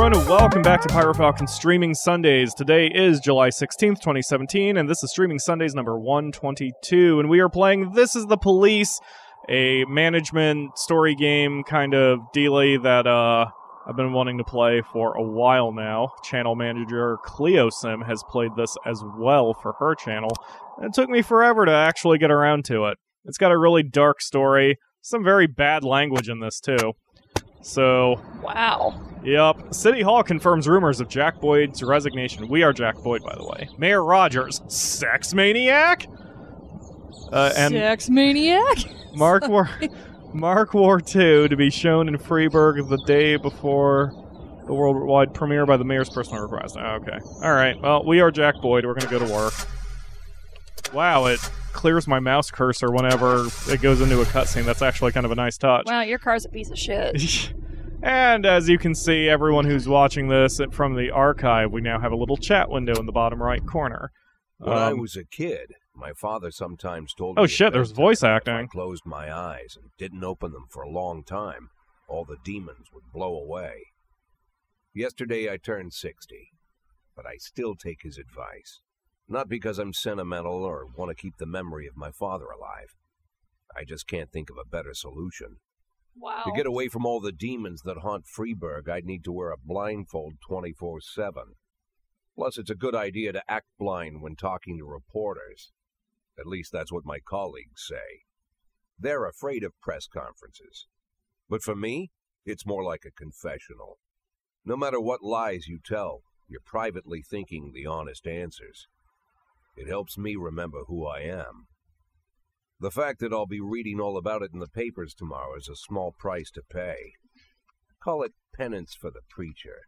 everyone. Welcome back to PyroFalkon Streaming Sundays. Today is July 16th, 2017, and this is Streaming Sundays number 122, and we are playing This Is the Police, a management story game kind of dealy that I've been wanting to play for a while now. Channel manager CleoSim has played this as well for her channel, and it took me forever to actually get around to it. It's got a really dark story, some very bad language in this too. So, wow. Yep. City Hall confirms rumors of Jack Boyd's resignation. We are Jack Boyd, by the way. Mayor Rogers, sex maniac? And sex maniac? Mark War II to be shown in Freiburg the day before the worldwide premiere by the mayor's personal request. Okay. Alright, well, we are Jack Boyd. We're going to go to work. Wow, it clears my mouse cursor whenever it goes into a cutscene. That's actually kind of a nice touch. Wow, your car's a piece of shit. And as you can see, everyone who's watching this from the archive, we now have a little chat window in the bottom right corner. When I was a kid, my father sometimes told me... Oh shit, there's voice acting. If I closed my eyes and didn't open them for a long time, all the demons would blow away. Yesterday I turned 60, but I still take his advice. Not because I'm sentimental or want to keep the memory of my father alive. I just can't think of a better solution. Wow. To get away from all the demons that haunt Freiburg, I'd need to wear a blindfold 24/7. Plus, it's a good idea to act blind when talking to reporters. At least that's what my colleagues say. They're afraid of press conferences. But for me, it's more like a confessional. No matter what lies you tell, you're privately thinking the honest answers. It helps me remember who I am. The fact that I'll be reading all about it in the papers tomorrow is a small price to pay. Call it penance for the preacher.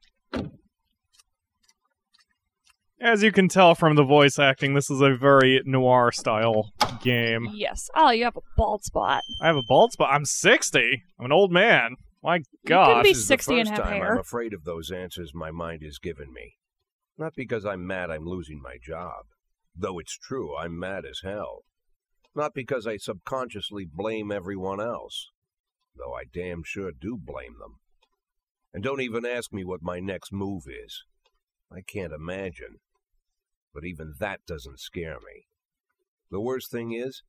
As you can tell from the voice acting, this is a very noir-style game. Yes. Oh, you have a bald spot. I have a bald spot? I'm 60. I'm an old man. My gosh. You could be This is 60 the and first have time hair. I'm afraid of those answers my mind has given me. Not because I'm mad I'm losing my job. Though it's true, I'm mad as hell. Not because I subconsciously blame everyone else. Though I damn sure do blame them. And don't even ask me what my next move is. I can't imagine. But even that doesn't scare me. The worst thing is,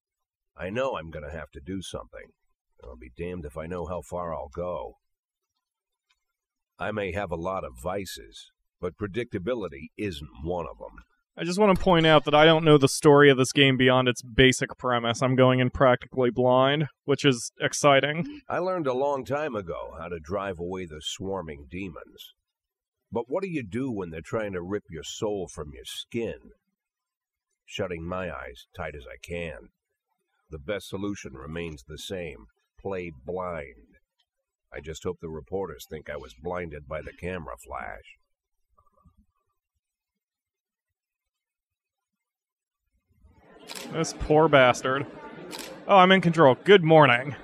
I know I'm going to have to do something. And I'll be damned if I know how far I'll go. I may have a lot of vices, but predictability isn't one of them. I just want to point out that I don't know the story of this game beyond its basic premise. I'm going in practically blind, which is exciting. I learned a long time ago how to drive away the swarming demons. But what do you do when they're trying to rip your soul from your skin? Shutting my eyes tight as I can. The best solution remains the same. Play blind. I just hope the reporters think I was blinded by the camera flash. This poor bastard. Oh, I'm in control. Good morning.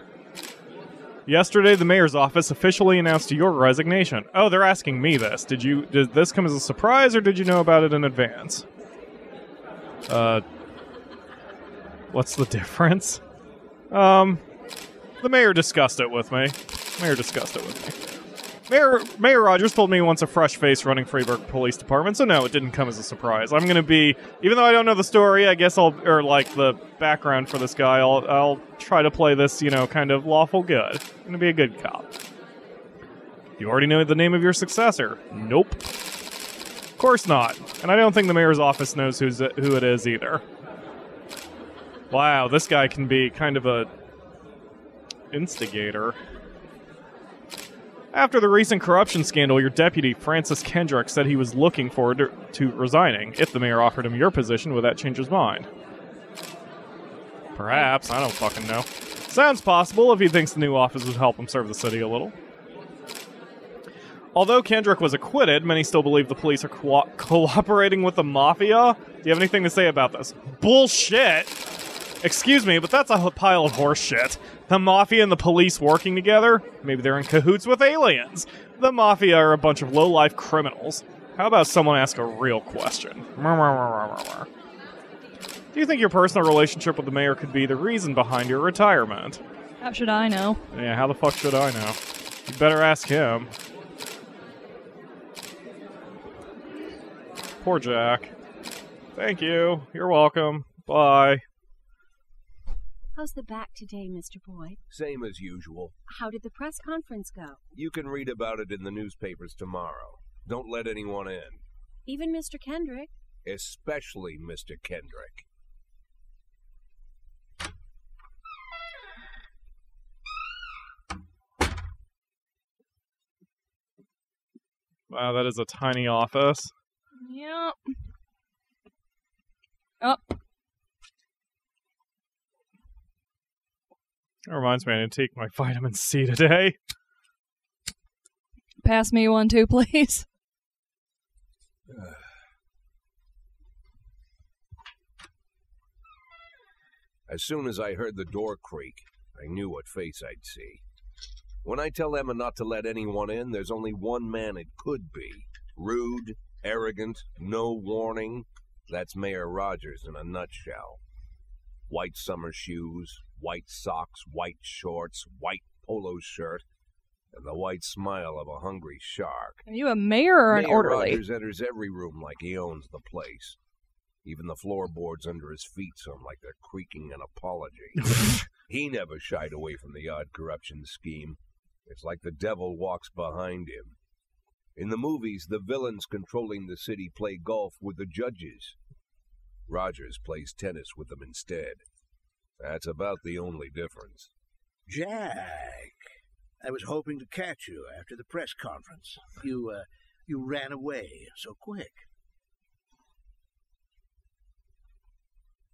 Yesterday, the mayor's office officially announced your resignation. Oh, they're asking me this. Did this come as a surprise, or did you know about it in advance? What's the difference? The mayor discussed it with me. Mayor Rogers told me he wants a fresh face running Freiburg Police Department, so no, it didn't come as a surprise. I'm gonna be, even though I don't know the story, I guess or like the background for this guy, I'll try to play this, you know, kind of lawful good. I'm gonna be a good cop. You already know the name of your successor? Nope. Of course not. And I don't think the mayor's office knows who it is either. Wow, this guy can be kind of a instigator. After the recent corruption scandal, your deputy, Francis Kendrick, said he was looking forward to resigning. If the mayor offered him your position, would that change his mind? Perhaps. I don't fucking know. Sounds possible if he thinks the new office would help him serve the city a little. Although Kendrick was acquitted, many still believe the police are cooperating with the mafia. Do you have anything to say about this? Bullshit! Excuse me, but that's a pile of horse shit. The Mafia and the police working together? Maybe they're in cahoots with aliens. The Mafia are a bunch of low-life criminals. How about someone ask a real question? Do you think your personal relationship with the mayor could be the reason behind your retirement? How should I know? Yeah, how the fuck should I know? You better ask him. poor Jack. Thank you. You're welcome. Bye. How's the back today, Mr. Boyd? Same as usual. How did the press conference go? You can read about it in the newspapers tomorrow. Don't let anyone in. Even Mr. Kendrick? Especially Mr. Kendrick. Wow, that is a tiny office. Yep. Oh. That reminds me, I need to take my vitamin C today. Pass me one too, please. As soon as I heard the door creak, I knew what face I'd see. When I tell Emma not to let anyone in, there's only one man it could be. Rude, arrogant, no warning. That's Mayor Rogers in a nutshell. White summer shoes, white socks, white shorts, white polo shirt, and the white smile of a hungry shark. Are you a mayor or an Mayor orderly? Rogers enters every room like he owns the place. Even the floorboards under his feet sound like they're creaking an apology. He never shied away from the odd corruption scheme. It's like the devil walks behind him. In the movies, the villains controlling the city play golf with the judges. Rogers plays tennis with them instead. That's about the only difference. Jack, I was hoping to catch you after the press conference. You ran away so quick.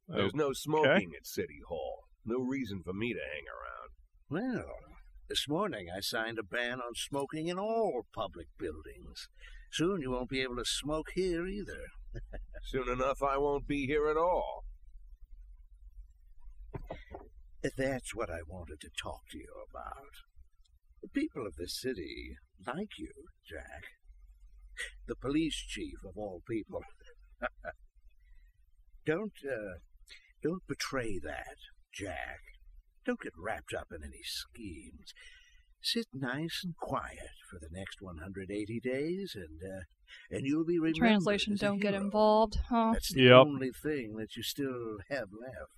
There's no smoking at City Hall. No reason for me to hang around. Well, this morning I signed a ban on smoking in all public buildings. Soon you won't be able to smoke here either. Soon enough, I won't be here at all. That's what I wanted to talk to you about. The people of this city like you, Jack. The police chief of all people. Don't betray that, Jack. Don't get wrapped up in any schemes. Sit nice and quiet for the next 180 days, and you'll be remembered. Translation, as a don't get hero. involved, huh? That's the Yep. only thing that you still have left.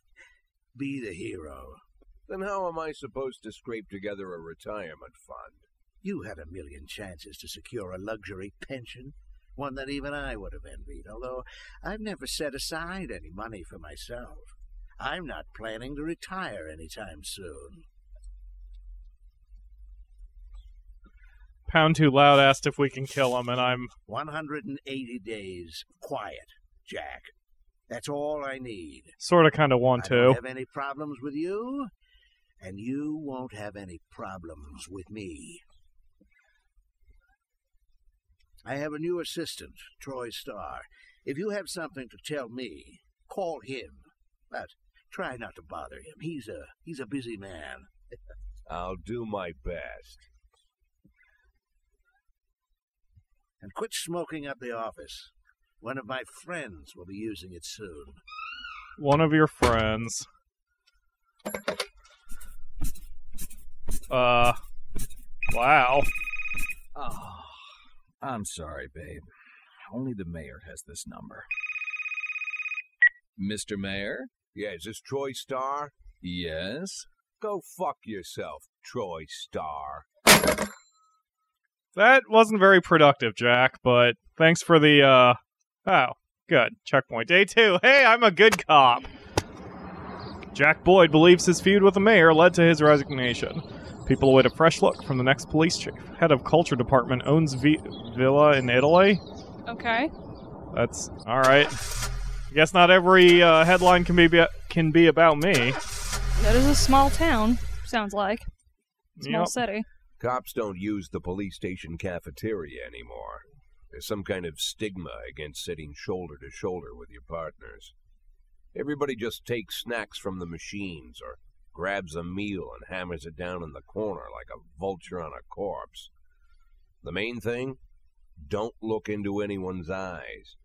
Be the hero. Then how am I supposed to scrape together a retirement fund? You had a million chances to secure a luxury pension, one that even I would have envied, although I've never set aside any money for myself. I'm not planning to retire anytime soon. Pound Too Loud asked if we can kill him, and I'm... 180 days quiet, Jack. That's all I need. sort of kind of want I don't to. have any problems with you, and you won't have any problems with me. I have a new assistant, Troy Starr. If you have something to tell me, call him. But try not to bother him. He's a busy man. I'll do my best. And quit smoking up the office. One of my friends will be using it soon. One of your friends. Wow. Oh, I'm sorry, babe. Only the mayor has this number. Mr. Mayor? Yeah, is this Troy Starr? Yes? Go fuck yourself, Troy Starr. That wasn't very productive, Jack, but thanks for the, Oh, good. Checkpoint. Day 2. Hey, I'm a good cop. Jack Boyd believes his feud with the mayor led to his resignation. People await a fresh look from the next police chief. Head of culture department owns villa in Italy. Okay. That's alright. I guess not every headline can be about me. That is a small town, sounds like. Small Yep. city. Cops don't use the police station cafeteria anymore. There's some kind of stigma against sitting shoulder to shoulder with your partners. Everybody just takes snacks from the machines or grabs a meal and hammers it down in the corner like a vulture on a corpse. The main thing? Don't look into anyone's eyes.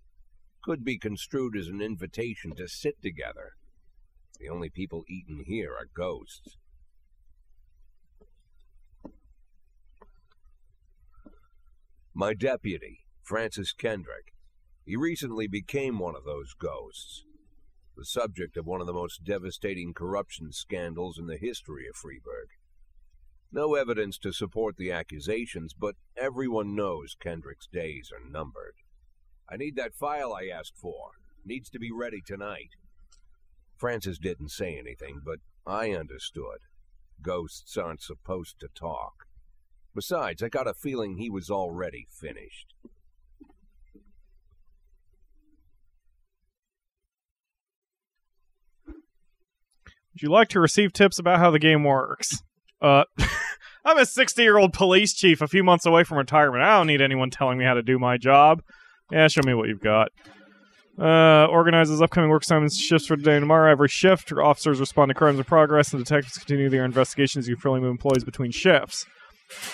Could be construed as an invitation to sit together. The only people eating here are ghosts. My deputy, Francis Kendrick. He recently became one of those ghosts, the subject of one of the most devastating corruption scandals in the history of Freeburg. No evidence to support the accusations, but everyone knows Kendrick's days are numbered. I need that file I asked for. Needs to be ready tonight. Francis didn't say anything, but I understood. Ghosts aren't supposed to talk. Besides, I got a feeling he was already finished. Would you like to receive tips about how the game works? I'm a 60-year-old police chief a few months away from retirement. I don't need anyone telling me how to do my job. Yeah, show me what you've got. Organizes upcoming work assignments, shifts for today and tomorrow. Every shift, officers respond to crimes in progress, and detectives continue their investigations. You freely move employees between shifts.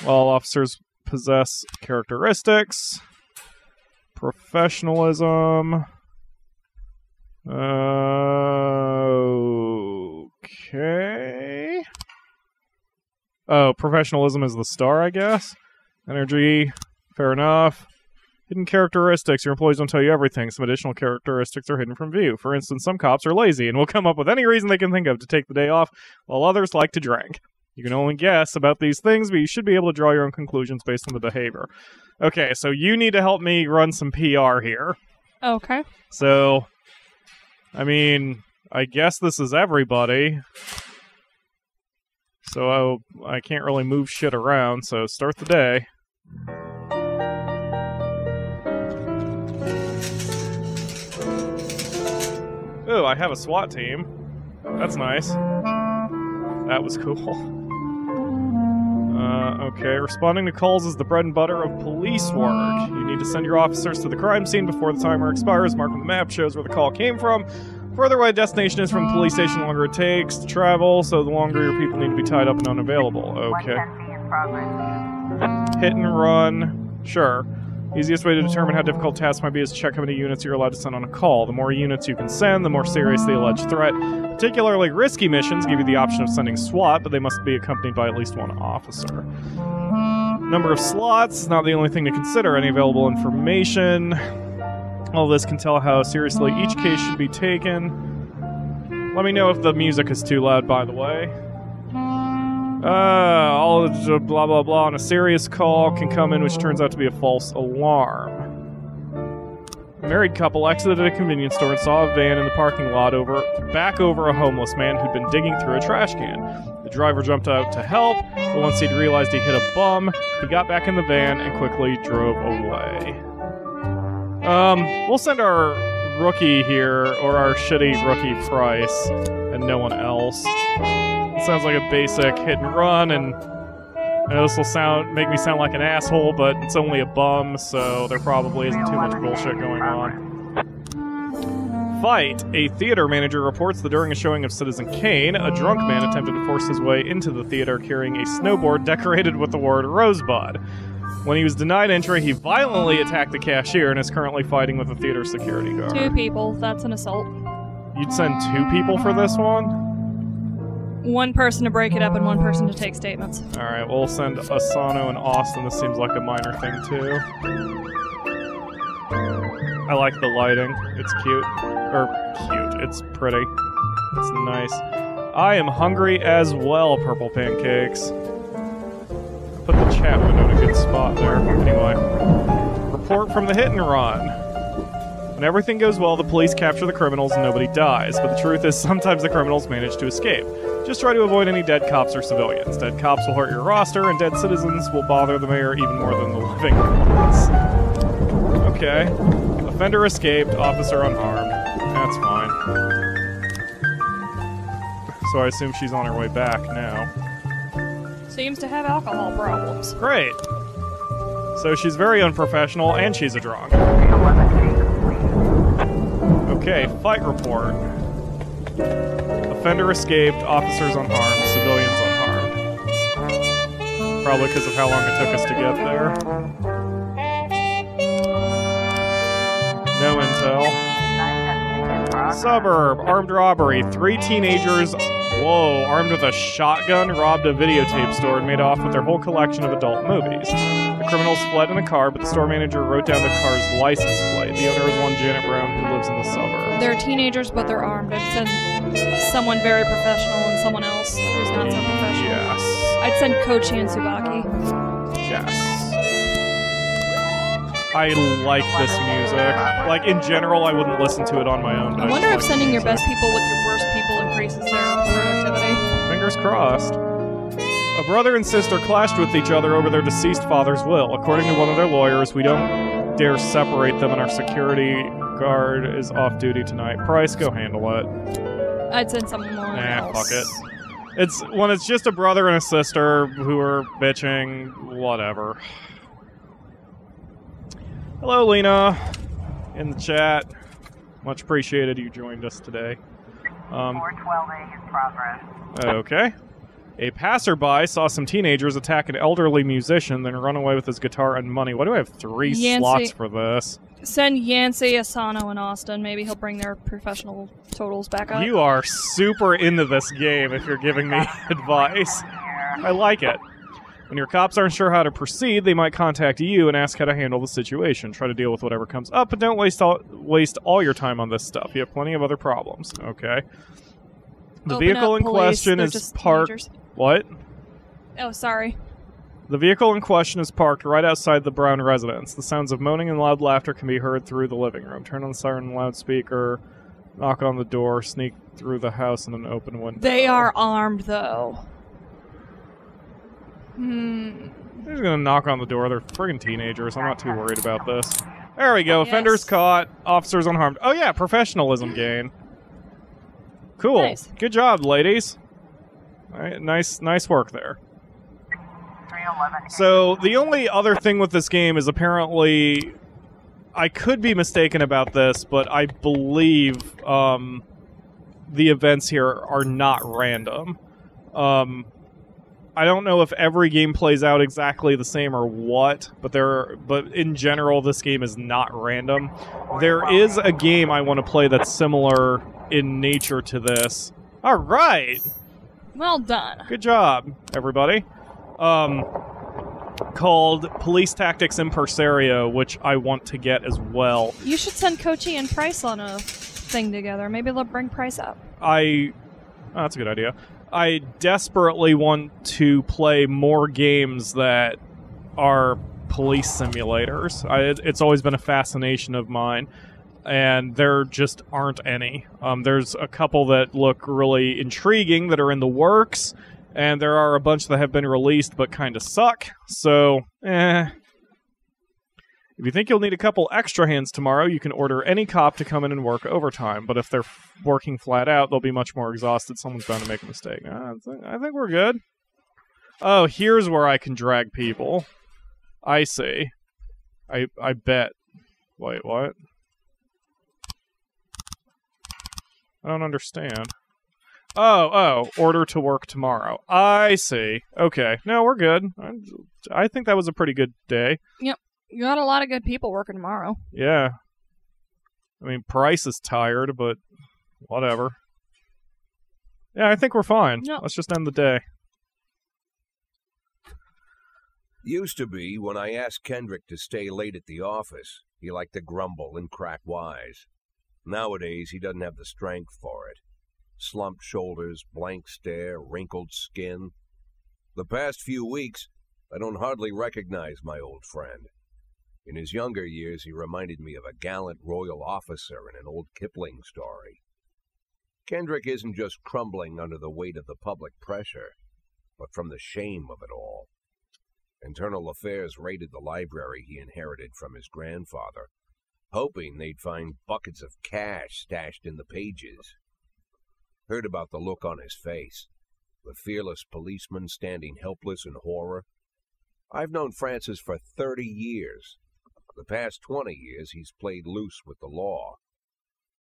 All officers possess characteristics. Professionalism. Okay. Oh, professionalism is the star, I guess. Energy, fair enough. Hidden characteristics. Your employees don't tell you everything. Some additional characteristics are hidden from view. For instance, some cops are lazy and will come up with any reason they can think of to take the day off, while others like to drink. You can only guess about these things, but you should be able to draw your own conclusions based on the behavior. Okay, so you need to help me run some PR here. Okay. So, I mean, I guess this is everybody. So I can't really move shit around, so start the day. Oh, I have a SWAT team. That's nice. That was cool. Okay, responding to calls is the bread and butter of police work. You need to send your officers to the crime scene before the timer expires. Mark on the map shows where the call came from. Further away destination is from the police station, the longer it takes to travel, so the longer your people need to be tied up and unavailable. Okay. Hit and run. Sure. Easiest way to determine how difficult tasks might be is to check how many units you're allowed to send on a call. The more units you can send, the more serious the alleged threat. Particularly risky missions give you the option of sending SWAT, but they must be accompanied by at least one officer. Number of slots is not the only thing to consider. Any available information. All this can tell how seriously each case should be taken. Let me know if the music is too loud, by the way. All blah blah blah on a serious call can come in, which turns out to be a false alarm. A married couple exited a convenience store and saw a van in the parking lot back over a homeless man who'd been digging through a trash can. The driver jumped out to help, but once he'd realized he hit a bum, he got back in the van and quickly drove away. We'll send our rookie here, or our shitty rookie Price, and no one else. It sounds like a basic hit and run, and I know this will make me sound like an asshole, but it's only a bum, so there probably isn't too much bullshit going on. Fight. A theater manager reports that during a showing of Citizen Kane, a drunk man attempted to force his way into the theater carrying a snowboard decorated with the word Rosebud. When he was denied entry, he violently attacked the cashier and is currently fighting with a theater security guard. 2 people. That's an assault. You'd send 2 people for this one? 1 person to break it up and 1 person to take statements. Alright, we'll send Asano and Austin. This seems like a minor thing, too. I like the lighting. It's cute. Cute. It's pretty. It's nice. I am hungry as well, Purple Pancakes. Put the chat window in a good spot there. Anyway. Report from the hit and run. When everything goes well, the police capture the criminals and nobody dies. But the truth is, sometimes the criminals manage to escape. Just try to avoid any dead cops or civilians. Dead cops will hurt your roster, and dead citizens will bother the mayor even more than the living ones. Okay. Offender escaped, officer unharmed. That's fine. So I assume she's on her way back now. Seems to have alcohol problems. Great. So she's very unprofessional, and she's a drunk. Okay, fight report. Offender escaped, officers unharmed, civilians unharmed. Probably because of how long it took us to get there. No intel. Suburb, armed robbery. 3 teenagers, armed with a shotgun, robbed a videotape store and made off with their whole collection of adult movies. The criminals fled in a car, but the store manager wrote down the car's license plate. The owner is one Janet Brown who lives in the suburbs. They're teenagers, but they're armed. I'd send someone very professional and someone else who's not so professional. Yes. I'd send Kochi and Tsubaki. Yes. I like this music. Like, in general, I wouldn't listen to it on my own. I wonder if sending your best people with your worst people increases their productivity. Fingers crossed. A brother and sister clashed with each other over their deceased father's will. According to one of their lawyers, we don't dare separate them, and our security guard is off duty tonight. Price, go handle it. I'd send someone else. Fuck it. It's when it's just a brother and a sister who are bitching, whatever. Hello, Lena, in the chat. Much appreciated you joined us today. 412A in progress. Okay. A passerby saw some teenagers attack an elderly musician, then run away with his guitar and money. Why do I have 3 slots for this? Send Yancey, Asano, and Austin. Maybe he'll bring their professional totals back up. You are super into this game if you're giving me advice. I like it. When your cops aren't sure how to proceed, they might contact you and ask how to handle the situation. Try to deal with whatever comes up, but don't waste all your time on this stuff. You have plenty of other problems. Okay. The vehicle in question is parked... What? Oh, sorry. The vehicle in question is parked right outside the Brown residence. The sounds of moaning and loud laughter can be heard through the living room. Turn on the siren loudspeaker, knock on the door, sneak through the house in an open window. They are armed, though. They're just gonna knock on the door. They're friggin' teenagers. I'm not too worried about this. There we go. Yes. Offenders caught. Officers unharmed. Oh yeah, professionalism gain. Cool. Nice. Good job, ladies. All right, nice work there. So the only other thing with this game is apparently, I could be mistaken about this, but I believe the events here are not random. I don't know if every game plays out exactly the same or what, but in general, this game is not random. There is a game I want to play that's similar in nature to this. All right. Well done. Good job, everybody. Called Police Tactics Impresario, which I want to get as well. You should send Kochi and Price on a thing together. Maybe they'll bring Price up. That's a good idea. I desperately want to play more games that are police simulators. It's always been a fascination of mine, and there just aren't any. There's a couple that look really intriguing that are in the works, and there are a bunch that have been released but kind of suck, so, If you think you'll need a couple extra hands tomorrow, you can order any cop to come in and work overtime, but if they're working flat out, they'll be much more exhausted. Someone's bound to make a mistake. I think we're good. Oh, here's where I can drag people. I see. I bet. Wait, what? I don't understand. Oh, order to work tomorrow. I see. Okay. No, we're good. I think that was a pretty good day. Yep. You got a lot of good people working tomorrow. Yeah. I mean, Price is tired, but whatever. Yeah, I think we're fine. Yep. Let's just end the day. Used to be, when I asked Kendrick to stay late at the office, he liked to grumble and crack wise. Nowadays, he doesn't have the strength for it. Slumped shoulders, blank stare, wrinkled skin. The past few weeks, I don't hardly recognize my old friend. In his younger years, he reminded me of a gallant royal officer in an old Kipling story. Kendrick isn't just crumbling under the weight of the public pressure, but from the shame of it all. Internal Affairs raided the library he inherited from his grandfather, hoping they'd find buckets of cash stashed in the pages. Heard about the look on his face, the fearless policeman standing helpless in horror. I've known Francis for 30 years. The past 20 years, he's played loose with the law.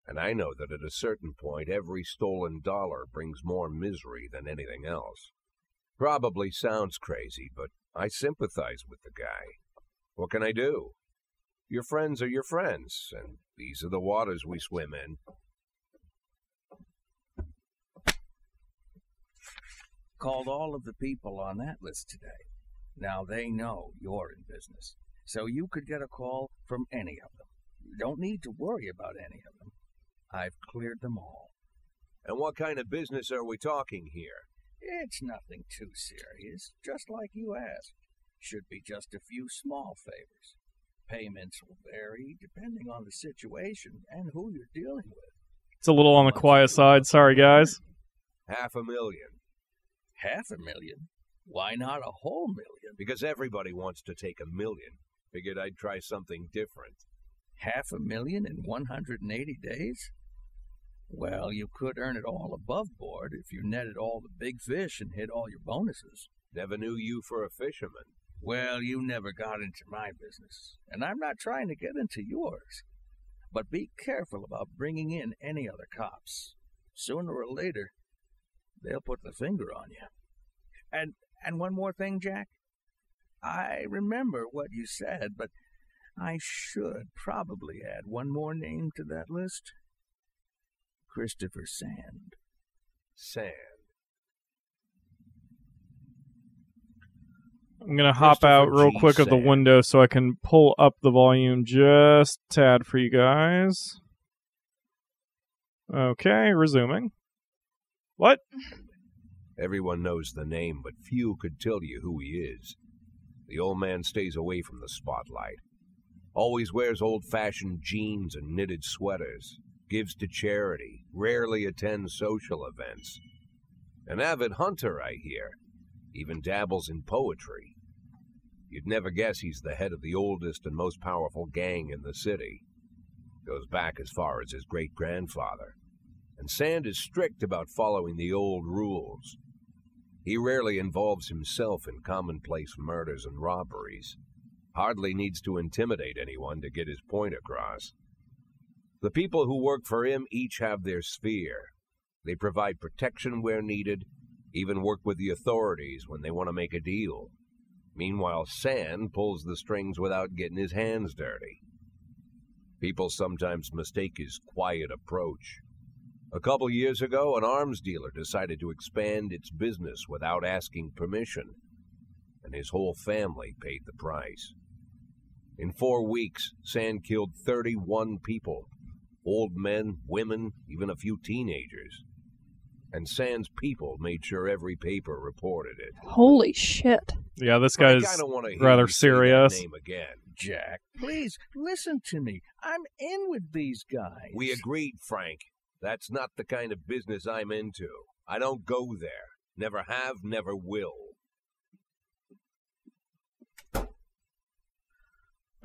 And I know that at a certain point, every stolen dollar brings more misery than anything else. Probably sounds crazy, but I sympathize with the guy. What can I do? Your friends are your friends, and these are the waters we swim in. Called all of the people on that list today. Now they know you're in business, so you could get a call from any of them. You don't need to worry about any of them. I've cleared them all. And what kind of business are we talking here? It's nothing too serious, just like you asked. Should be just a few small favors. Payments will vary depending on the situation and who you're dealing with. It's a little on the quiet side. Sorry, guys. $500,000. $500,000? Why not a whole million? Because everybody wants to take $1 million. Figured I'd try something different. $500,000 in 180 days? Well, you could earn it all above board if you netted all the big fish and hit all your bonuses. Never knew you for a fisherman. Well, you never got into my business, and I'm not trying to get into yours. But be careful about bringing in any other cops. Sooner or later, they'll put the finger on you. And one more thing, Jack. I remember what you said, but I should probably add one more name to that list. Christopher Sand. Sand. I'm going to hop out real quick of the window so I can pull up the volume just a tad for you guys. Okay, resuming. What? Everyone knows the name, but few could tell you who he is. The old man stays away from the spotlight. Always wears old-fashioned jeans and knitted sweaters. Gives to charity. Rarely attends social events. An avid hunter, I hear. Even dabbles in poetry. You'd never guess he's the head of the oldest and most powerful gang in the city. Goes back as far as his great-grandfather. And Sand is strict about following the old rules. He rarely involves himself in commonplace murders and robberies. Hardly needs to intimidate anyone to get his point across. The people who work for him each have their sphere. They provide protection where needed, even work with the authorities when they want to make a deal. Meanwhile, Sand pulls the strings without getting his hands dirty. People sometimes mistake his quiet approach. A couple years ago, an arms dealer decided to expand its business without asking permission, and his whole family paid the price. In 4 weeks, Sand killed 31 people. Old men, women, even a few teenagers. And Sand's people made sure every paper reported it. Holy shit. Yeah, this guy's rather serious. Name again. Jack, please, listen to me. I'm in with these guys. We agreed, Frank. That's not the kind of business I'm into. I don't go there. Never have, never will.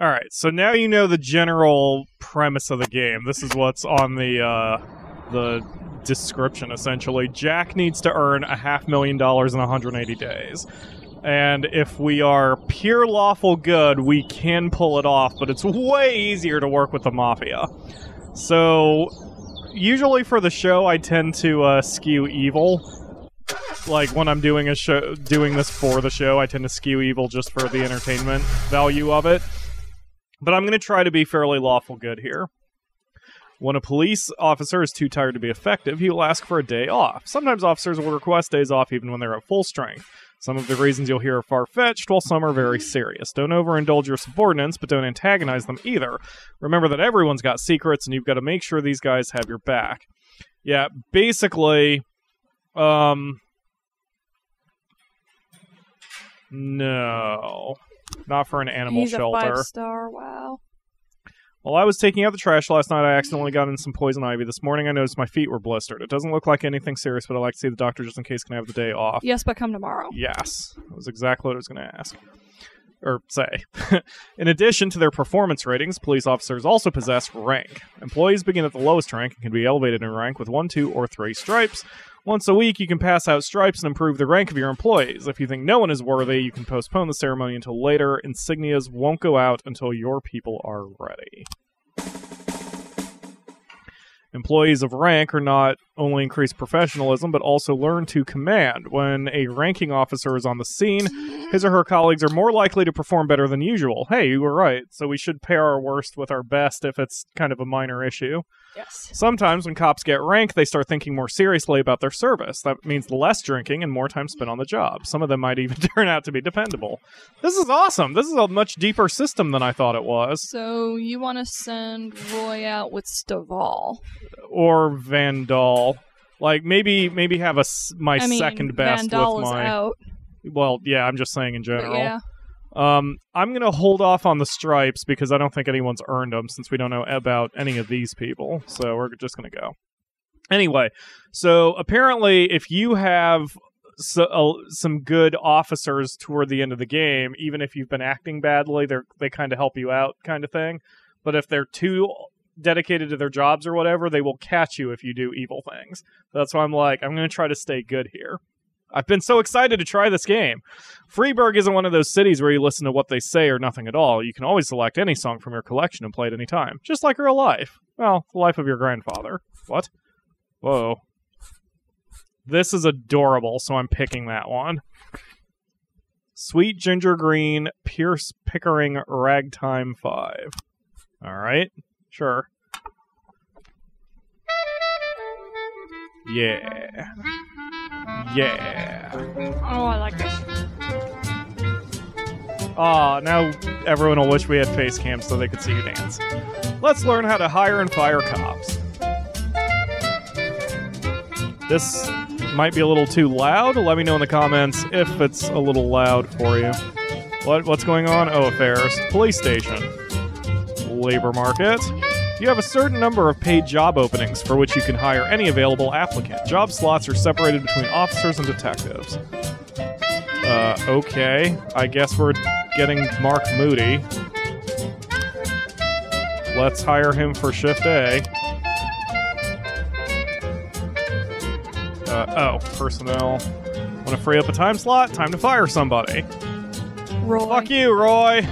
Alright, so now you know the general premise of the game. This is what's on the description, essentially. Jack needs to earn $500,000 in 180 days. And if we are pure lawful good, we can pull it off, but it's way easier to work with the Mafia. So, usually for the show, I tend to skew evil. Like, when I'm doing this for the show, I tend to skew evil just for the entertainment value of it. But I'm going to try to be fairly lawful good here. When a police officer is too tired to be effective, he will ask for a day off. Sometimes officers will request days off even when they're at full strength. Some of the reasons you'll hear are far-fetched, while some are very serious. Don't overindulge your subordinates, but don't antagonize them either. Remember that everyone's got secrets, and you've got to make sure these guys have your back. Yeah, basically, no. Not for an animal shelter. He's a 5-star, wow. While I was taking out the trash last night, I accidentally got in some poison ivy. This morning I noticed my feet were blistered. It doesn't look like anything serious, but I'd like to see the doctor just in case. Can I have the day off? Yes, but come tomorrow. Yes. That was exactly what I was going to ask. Or say. In addition to their performance ratings, police officers also possess rank. Employees begin at the lowest rank and can be elevated in rank with 1, 2, or 3 stripes. Once a week, you can pass out stripes and improve the rank of your employees. If you think no one is worthy, you can postpone the ceremony until later. Insignias won't go out until your people are ready. Employees of rank are not only increased professionalism, but also learn to command. When a ranking officer is on the scene, his or her colleagues are more likely to perform better than usual. Hey, you were right. So we should pair our worst with our best if it's kind of a minor issue. Yes. Sometimes when cops get rank, they start thinking more seriously about their service. That means less drinking and more time spent on the job. Some of them might even turn out to be dependable. This is awesome. This is a much deeper system than I thought it was. So you want to send Roy out with Staval. Or Vandal. Like, maybe have my second best Vandal with is my... out. Well, yeah, I'm just saying in general. But yeah. I'm going to hold off on the stripes because I don't think anyone's earned them since we don't know about any of these people. So we're just going to go. Anyway, so apparently if you have some good officers toward the end of the game, even if you've been acting badly, they kind of help you out kind of thing. But if they're too dedicated to their jobs or whatever, they will catch you if you do evil things. That's why I'm going to try to stay good here. I've been so excited to try this game. Freeburg isn't one of those cities where you listen to what they say or nothing at all. You can always select any song from your collection and play it any time. Just like real life. Well, the life of your grandfather. What? Whoa. This is adorable, so I'm picking that one. Sweet Ginger Green, Pierce Pickering, Ragtime 5. Alright, sure. Yeah. Yeah. Oh, I like this. Aw, now everyone will wish we had face cams so they could see you dance. Let's learn how to hire and fire cops. This might be a little too loud. Let me know in the comments if it's a little loud for you. What's going on? Oh, affairs. Police station. Labor market. You have a certain number of paid job openings for which you can hire any available applicant. Job slots are separated between officers and detectives. Okay. I guess we're getting Mark Moody. Let's hire him for Shift A. Personnel. Want to free up a time slot? Time to fire somebody. Roy. Fuck you, Roy!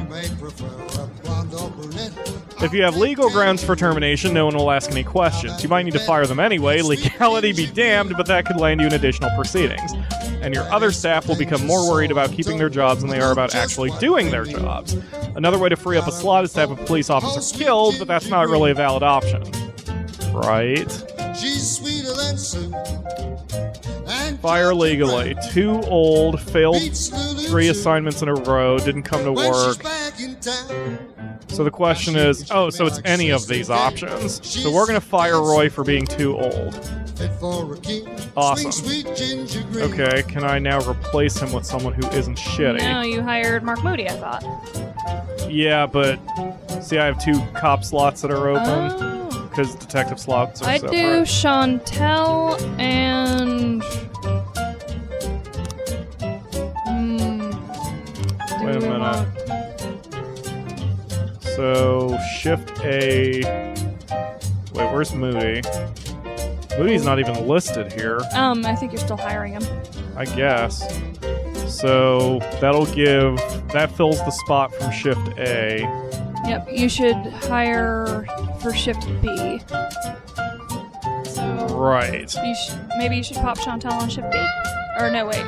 If you have legal grounds for termination, no one will ask any questions. You might need to fire them anyway, legality be damned, but that could land you in additional proceedings. And your other staff will become more worried about keeping their jobs than they are about actually doing their jobs. Another way to free up a slot is to have a police officer killed, but that's not really a valid option. Right? Fire legally. Too old, failed 3 assignments in a row, didn't come to work. So the question is, so it's any of these options. So we're going to fire Roy for being too old. Awesome. Okay, can I now replace him with someone who isn't shitty? No, you hired Mark Moody, I thought. Yeah, but see, I have 2 cop slots that are open. Because detective slots are separate. I do Chantel and... Wait a minute. So, Shift A... Wait, where's Moody? Moody's not even listed here. I think you're still hiring him. I guess. So, that fills the spot from Shift A. Yep, you should hire for Shift B. So Right. maybe you should pop Chantel on Shift B. Or no, wait.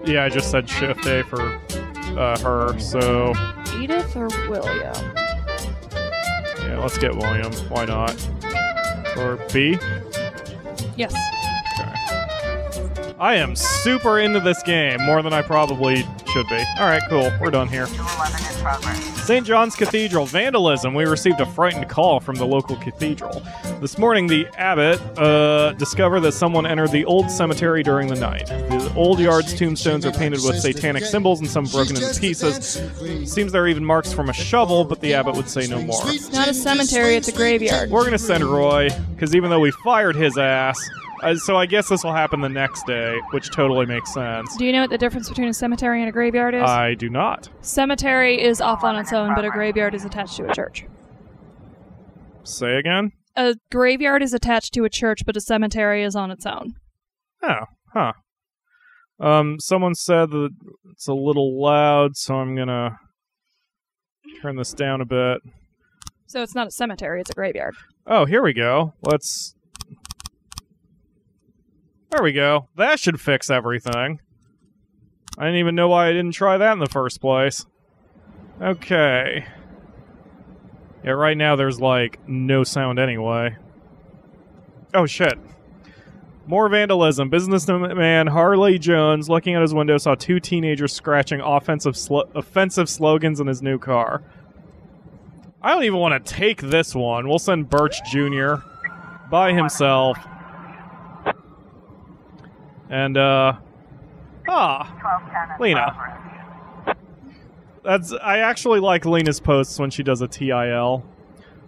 Yeah, I just said Shift A for her, so... Edith or William? Yeah, let's get William. Why not? Or B? Yes. Okay. I am super into this game, more than I probably should be. Alright, cool. We're done here. 211 in progress. St. John's Cathedral. Vandalism. We received a frightened call from the local cathedral. This morning, the abbot discovered that someone entered the old cemetery during the night. The old yard's tombstones are painted with satanic symbols and some broken into pieces. Seems there are even marks from a shovel, but the abbot would say no more. It's not a cemetery, it's a graveyard. We're going to send Roy, because even though we fired his ass... so I guess this will happen the next day, which totally makes sense. Do you know what the difference between a cemetery and a graveyard is? I do not. Cemetery is off on its own, but a graveyard is attached to a church. Say again? A graveyard is attached to a church, but a cemetery is on its own. Oh, huh. Someone said that it's a little loud, so I'm gonna turn this down a bit. So it's not a cemetery, it's a graveyard. Oh, here we go. There we go. That should fix everything. I didn't even know why I didn't try that in the first place. Okay. Yeah, right now there's, like, no sound anyway. Oh, shit. More vandalism. Businessman Harley Jones, looking out his window, saw two teenagers scratching offensive slogans in his new car. I don't even want to take this one. We'll send Birch Jr. by himself. And, Lena. I actually like Lena's posts when she does a TIL.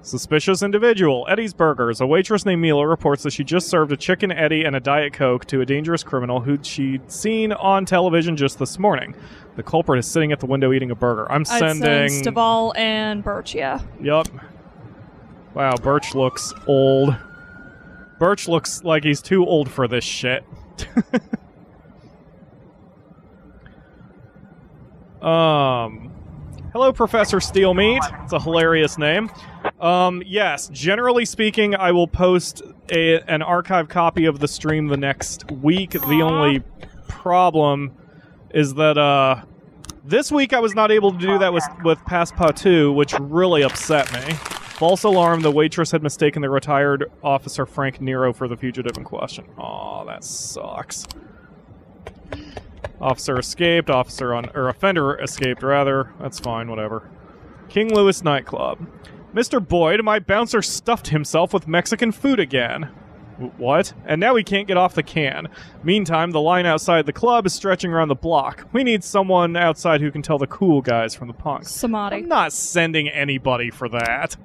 Suspicious individual. Eddie's Burgers. A waitress named Mila reports that she just served a chicken Eddie and a Diet Coke to a dangerous criminal who she'd seen on television just this morning. The culprit is sitting at the window eating a burger. I'd send Stovall and Birch, yeah. Yup. Wow, Birch looks old. Birch looks like he's too old for this shit. Hello, Professor Steelmeat. It's a hilarious name. Yes, generally speaking, I will post an archive copy of the stream the next week. The only problem is that, this week I was not able to do that with Passepartout, which really upset me. False alarm, the waitress had mistaken the retired officer Frank Nero for the fugitive in question. Aw, that sucks. Officer escaped, offender escaped, rather. That's fine, whatever. King Louis nightclub. Mr. Boyd, my bouncer stuffed himself with Mexican food again. What? And now he can't get off the can. Meantime, the line outside the club is stretching around the block. We need someone outside who can tell the cool guys from the punks. Samadhi. I'm not sending anybody for that.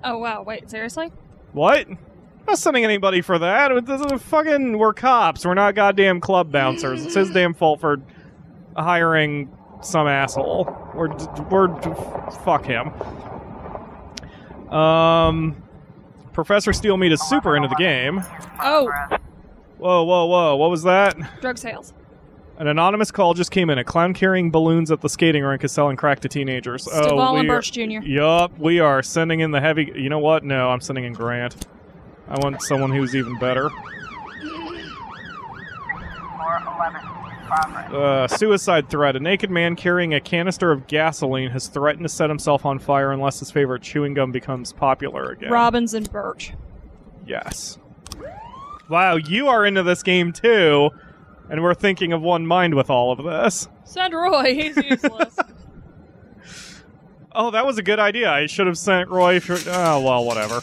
Oh, wow. Wait, seriously? What? I'm not sending anybody for that. We're cops. We're not goddamn club bouncers. It's his damn fault for hiring some asshole. Fuck him. Professor Steelmeat is super into the game. Oh. Whoa. What was that? Drug sales. An anonymous call just came in. A clown carrying balloons at the skating rink is selling crack to teenagers. Stovall and Birch Jr. Yup, we are sending in the heavy... You know what? No, I'm sending in Grant. I want someone who's even better. 411, suicide threat. A naked man carrying a canister of gasoline has threatened to set himself on fire unless his favorite chewing gum becomes popular again. Robbins and Birch. Yes. Wow, you are into this game too, and we're thinking of one mind with all of this. Send Roy, he's useless. Oh, that was a good idea. I should have sent Roy for... Oh, well, whatever.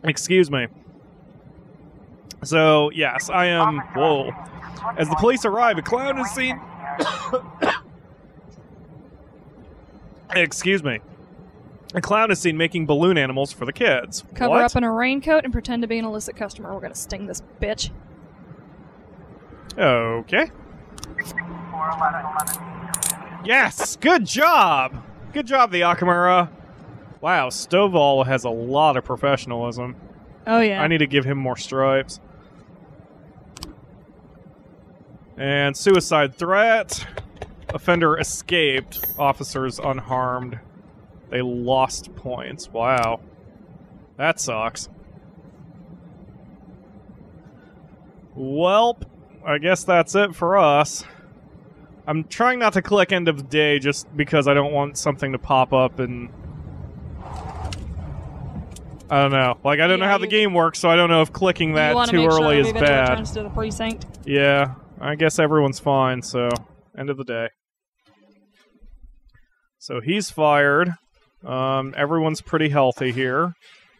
Excuse me. So, yes, I am... Whoa. As the police arrive, a clown is seen... Excuse me. A clown is seen making balloon animals for the kids. Cover up in a raincoat and pretend to be an illicit customer. We're gonna sting this bitch. Okay. 411. Yes! Good job! Good job, the Akamura. Wow, Stovall has a lot of professionalism. Oh, yeah. I need to give him more stripes. And suicide threat. Offender escaped. Officers unharmed. They lost points. Wow. That sucks. Welp, I guess that's it for us. I'm trying not to click end of day just because I don't want something to pop up and... I don't know. Like, I don't know how the game works, so I don't know if clicking that too early is bad. Returns to the precinct. Yeah, I guess everyone's fine, so end of the day. So he's fired. Everyone's pretty healthy here.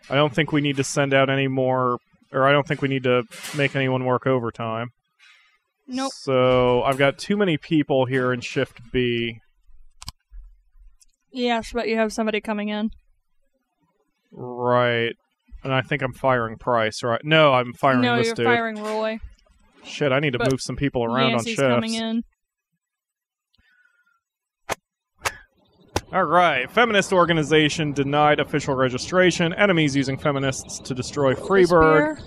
I don't think we need to send out any more, or I don't think we need to make anyone work overtime. Nope. So I've got too many people here in Shift B. Yes, but you have somebody coming in. Right. And I think I'm firing Price, right? No, I'm firing this dude. No, you're firing Roy. Shit, I need to move some people around Nancy's on shifts. Coming in. Alright, feminist organization denied official registration. Enemies using feminists to destroy Freeburg.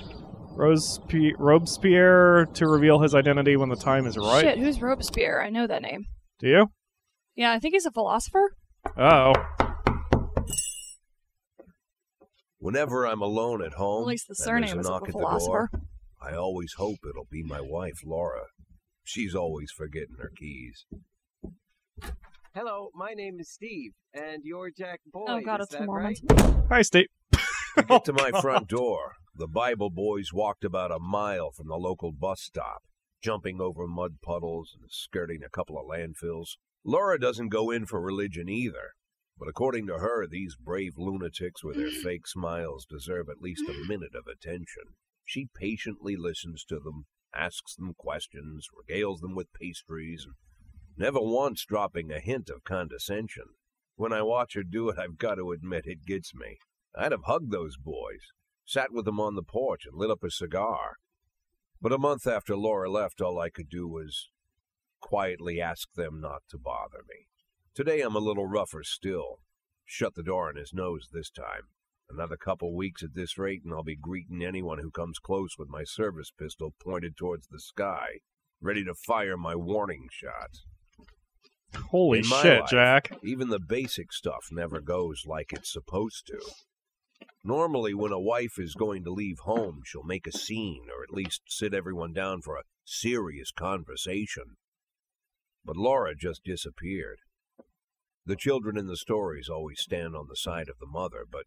Robespierre to reveal his identity when the time is right. Shit, who's Robespierre? I know that name. Do you? Yeah, I think he's a philosopher. Uh-oh. Whenever I'm alone at home, At least the and surname there's is a a knock at the philosopher. door, I always hope it'll be my wife, Laura. She's always forgetting her keys. Hello, my name is Steve, and you're Jack Boyd. Oh god, is it's that Mormons. right? Hi, Steve. To get to my front door, the Bible boys walked about a mile from the local bus stop, jumping over mud puddles and skirting a couple of landfills. Laura doesn't go in for religion either, but according to her, these brave lunatics with their fake smiles deserve at least a minute of attention. She patiently listens to them, asks them questions, regales them with pastries, and never once dropping a hint of condescension. When I watch her do it, I've got to admit it gets me. I'd have hugged those boys, sat with them on the porch, and lit up a cigar. But a month after Laura left, all I could do was quietly ask them not to bother me. Today I'm a little rougher still. Shut the door on his nose this time. Another couple weeks at this rate, and I'll be greeting anyone who comes close with my service pistol pointed towards the sky, ready to fire my warning shots. Holy In my shit, life, Jack. Even the basic stuff never goes like it's supposed to. Normally, when a wife is going to leave home, she'll make a scene, or at least sit everyone down for a serious conversation. But Laura just disappeared. The children in the stories always stand on the side of the mother, but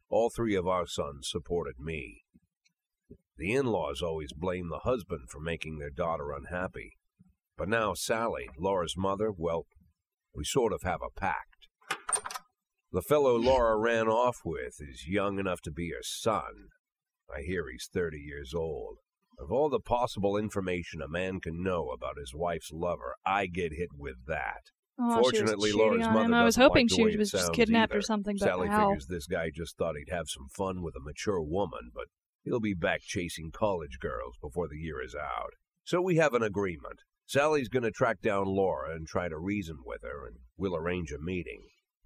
all three of our sons supported me. The in-laws always blame the husband for making their daughter unhappy. But now Sally, Laura's mother, well, we sort of have a pact. The fellow Laura ran off with is young enough to be her son. I hear he's 30 years old. Of all the possible information a man can know about his wife's lover, I get hit with that. Oh, Fortunately, she was Laura's cheating on mother him. I was doesn't hoping like the she way it was just sounds kidnapped either. or something, but Sally how? figures this guy just thought he'd have some fun with a mature woman, but he'll be back chasing college girls before the year is out. So we have an agreement. Sally's going to track down Laura and try to reason with her, and we'll arrange a meeting.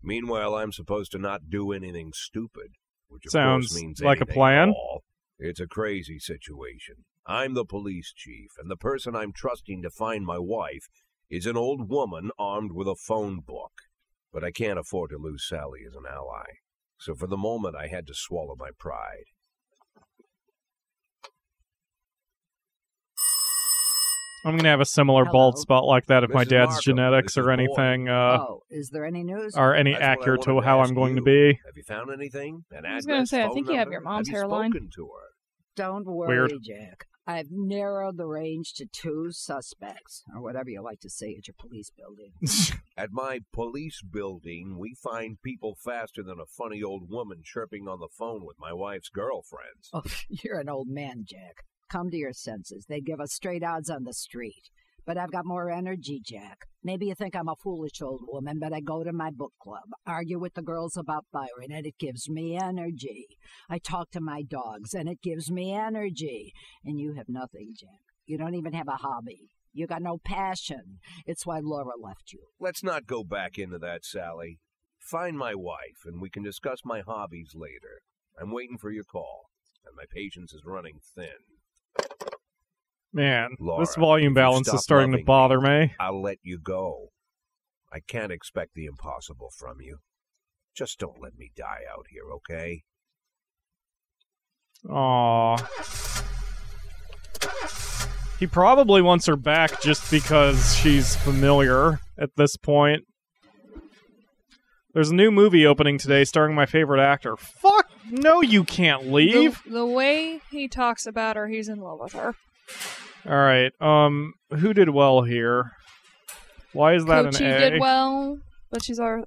Meanwhile, I'm supposed to not do anything stupid, which of Sounds course means like a anything plan. at all. It's a crazy situation. I'm the police chief, and the person I'm trusting to find my wife is an old woman armed with a phone book. But I can't afford to lose Sally as an ally. So for the moment, I had to swallow my pride. I'm going to have a similar bald Hello. spot like that if my Mrs. dad's Markham, genetics this is or anything is there any news? are any That's what I accurate to wanted to how ask I'm going to you. be. Have you found anything? An I was address, gonna say, I phone think you have number? your mom's Have you hairline. spoken to her? Don't worry, Weird. Jack. I've narrowed the range to 2 suspects, or whatever you like to say at your police building. At my police building, we find people faster than a funny old woman chirping on the phone with my wife's girlfriends. Oh, you're an old man, Jack. Come to your senses. They give us straight odds on the street. But I've got more energy, Jack. Maybe you think I'm a foolish old woman, but I go to my book club, argue with the girls about Byron, and it gives me energy. I talk to my dogs, and it gives me energy. And you have nothing, Jack. You don't even have a hobby. You got no passion. It's why Laura left you. Let's not go back into that, Sally. Find my wife, and we can discuss my hobbies later. I'm waiting for your call, and my patience is running thin. Man, Laura, this volume if you balance stop is starting to loving bother me. I'll let you go. I can't expect the impossible from you. Just don't let me die out here, okay? Aww. He probably wants her back just because she's familiar at this point. There's a new movie opening today starring my favorite actor. Fuck! No, you can't leave! The way he talks about her, he's in love with her. Alright, who did well here? Why is that Kochi an A? did well, but she's our...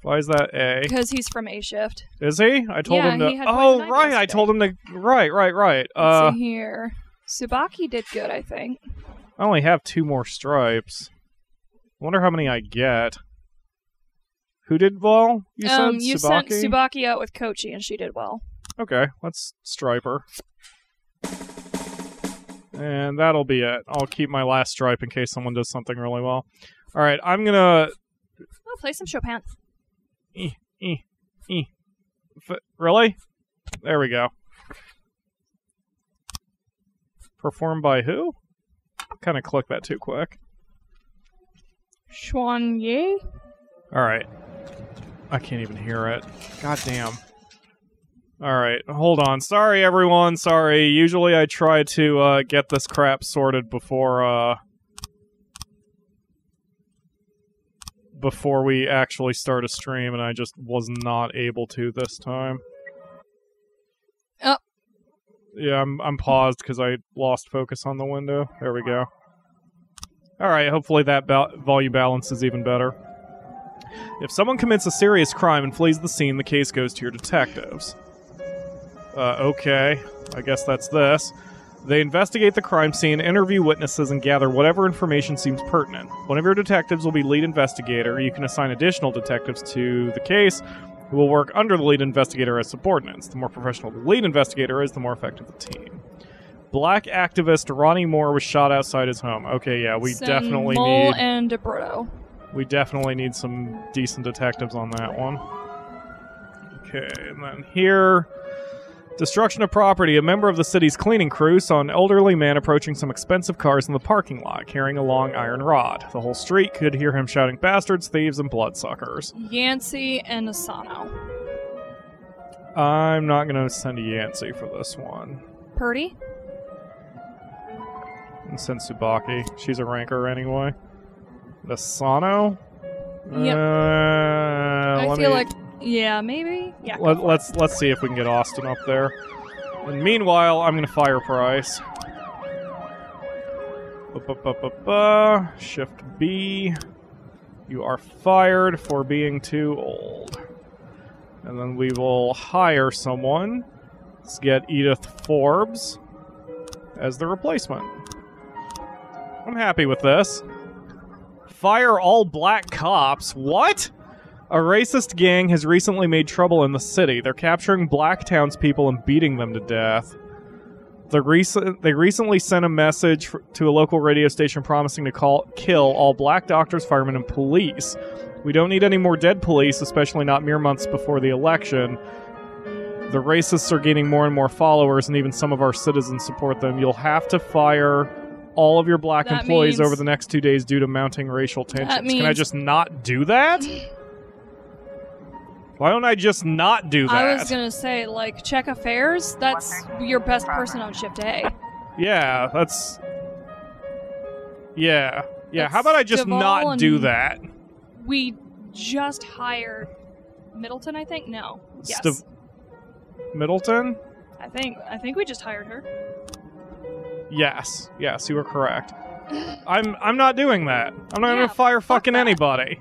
Why is that A? Because he's from A Shift. Is he? I told Yeah, him to... he had Oh, poison ivy right, I yesterday. told him to... Right. Let's see here. Subaki did good, I think. I only have 2 more stripes. I wonder how many I get. Who did well? You said You Subaki? sent Subaki out with Kochi, and she did well. Okay, let's stripe her. And that'll be it. I'll keep my last stripe in case someone does something really well. Alright, I'm gonna... Oh, play some Chopin. Really? There we go. Performed by who? Kind of clicked that too quick. Xuan Ye? Alright. I can't even hear it. God damn. Alright, hold on. Sorry, everyone. Sorry. Usually I try to get this crap sorted before we actually start a stream, and I just was not able to this time. Oh. Yeah, I'm paused because I lost focus on the window. There we go. All right, hopefully that volume balance is even better. If someone commits a serious crime and flees the scene, the case goes to your detectives. Okay, I guess that's this. They investigate the crime scene, interview witnesses, and gather whatever information seems pertinent. One of your detectives will be lead investigator. You can assign additional detectives to the case who will work under the lead investigator as subordinates. The more professional the lead investigator is, the more effective the team. Black activist Ronnie Moore was shot outside his home. Okay, yeah, we definitely Mole need... and DeBrito. We definitely need some decent detectives on that one. Okay, and then here... Destruction of property. A member of the city's cleaning crew saw an elderly man approaching some expensive cars in the parking lot, carrying a long iron rod. The whole street could hear him shouting bastards, thieves, and bloodsuckers. Yancey and Asano. I'm not going to send Yancey for this one. Purdy? And send Tsubaki. She's a ranker anyway. Asano? Yep. I feel like... Yeah, maybe? Yeah. Let's see if we can get Austin up there. And meanwhile, I'm going to fire Price. Shift B. You are fired for being too old. And then we will hire someone. Let's get Edith Forbes as the replacement. I'm happy with this. Fire all black cops? What? A racist gang has recently made trouble in the city. They're capturing black townspeople and beating them to death. They recently sent a message to a local radio station promising to kill all black doctors, firemen, and police. We don't need any more dead police, especially not mere months before the election. The racists are gaining more and more followers, and even some of our citizens support them. You'll have to fire all of your black employees over the next 2 days due to mounting racial tensions. Can I just not do that? Why don't I just not do that? I was gonna say, like, check affairs. That's your best person on shift A. Yeah, that's... Yeah. Yeah, how about I just not do that? We just hired Middleton, I think? No. Yes. Middleton? I think we just hired her. Yes. Yes, you were correct. I'm not doing that. I'm not gonna fire fucking anybody.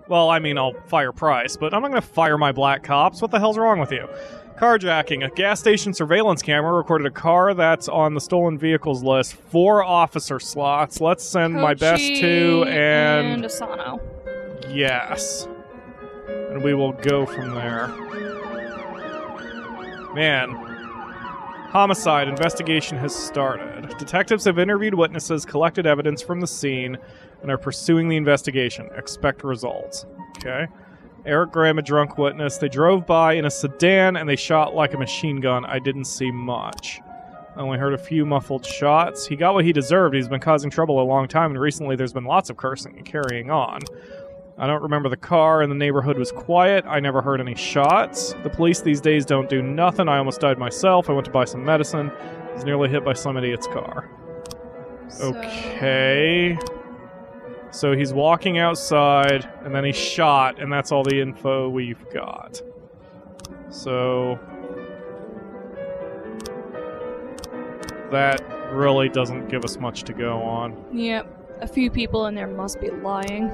Well, I mean, I'll fire Price, but I'm not going to fire my black cops. What the hell's wrong with you? Carjacking. A gas station surveillance camera recorded a car that's on the stolen vehicles list. 4 officer slots. Let's send my best 2 and Asano. Yes. And we will go from there. Man. Homicide investigation has started. Detectives have interviewed witnesses, collected evidence from the scene, and are pursuing the investigation. Expect results. Okay. Eric Graham, a drunk witness. They drove by in a sedan and they shot like a machine gun. I didn't see much. I only heard a few muffled shots. He got what he deserved. He's been causing trouble a long time, and recently there's been lots of cursing and carrying on. I don't remember the car, and the neighborhood was quiet. I never heard any shots. The police these days don't do nothing. I almost died myself. I went to buy some medicine. I was nearly hit by some idiot's car. Okay. So he's walking outside, and then he's shot, and that's all the info we've got. So... that really doesn't give us much to go on. Yep. A few people in there must be lying.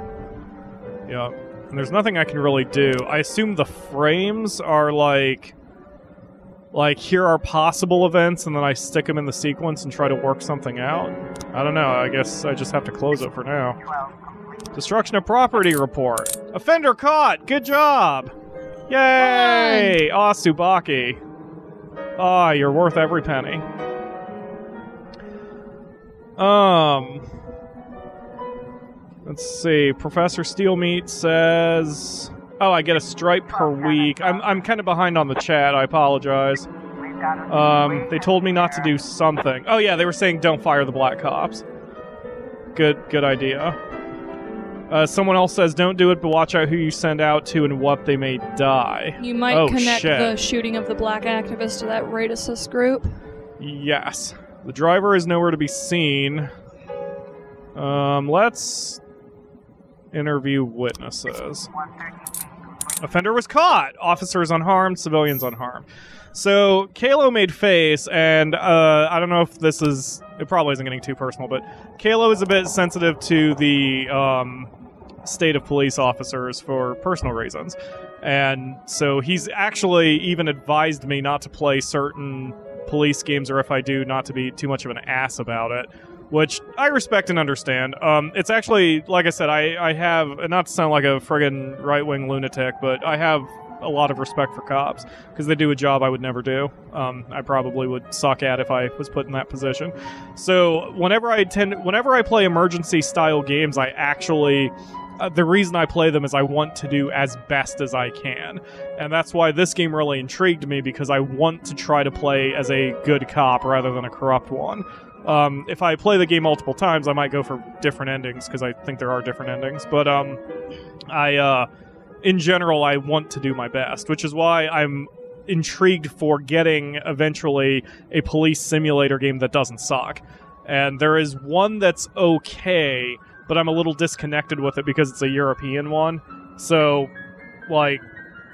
Yep. And there's nothing I can really do. I assume the frames are like here are possible events, and then I stick them in the sequence and try to work something out. I don't know. I guess I just have to close it for now. Destruction of property report. Offender caught. Good job. Yay! Aw, Tsubaki. Ah, you're worth every penny. Let's see. Professor Steelmeat says... Oh, I get a stripe per week. I'm kind of behind on the chat. I apologize. They told me not to do something. Oh, yeah, they were saying don't fire the black cops. Good idea. Someone else says don't do it, but watch out who you send out to and what they may die. You might connect the shooting of the black activist to that raid assist group. Yes. The driver is nowhere to be seen. Let's interview witnesses. Offender was caught. Officers unharmed, civilians unharmed. So Kalo made face, and I don't know if this is... It probably isn't getting too personal, but Kalo is a bit sensitive to the state of police officers for personal reasons. And so he's actually even advised me not to play certain police games, or if I do, not to be too much of an ass about it, which I respect and understand. It's actually, like I said, I have, and not to sound like a friggin' right-wing lunatic, but I have a lot of respect for cops, because they do a job I would never do. I probably would suck at if I was put in that position. So whenever I play emergency-style games, I actually... the reason I play them is I want to do as best as I can. And that's why this game really intrigued me, because I want to try to play as a good cop rather than a corrupt one. If I play the game multiple times, I might go for different endings, because I think there are different endings. But in general, I want to do my best, which is why I'm intrigued for getting, eventually, a police simulator game that doesn't suck. And there is one that's okay, but I'm a little disconnected with it because it's a European one. So, like,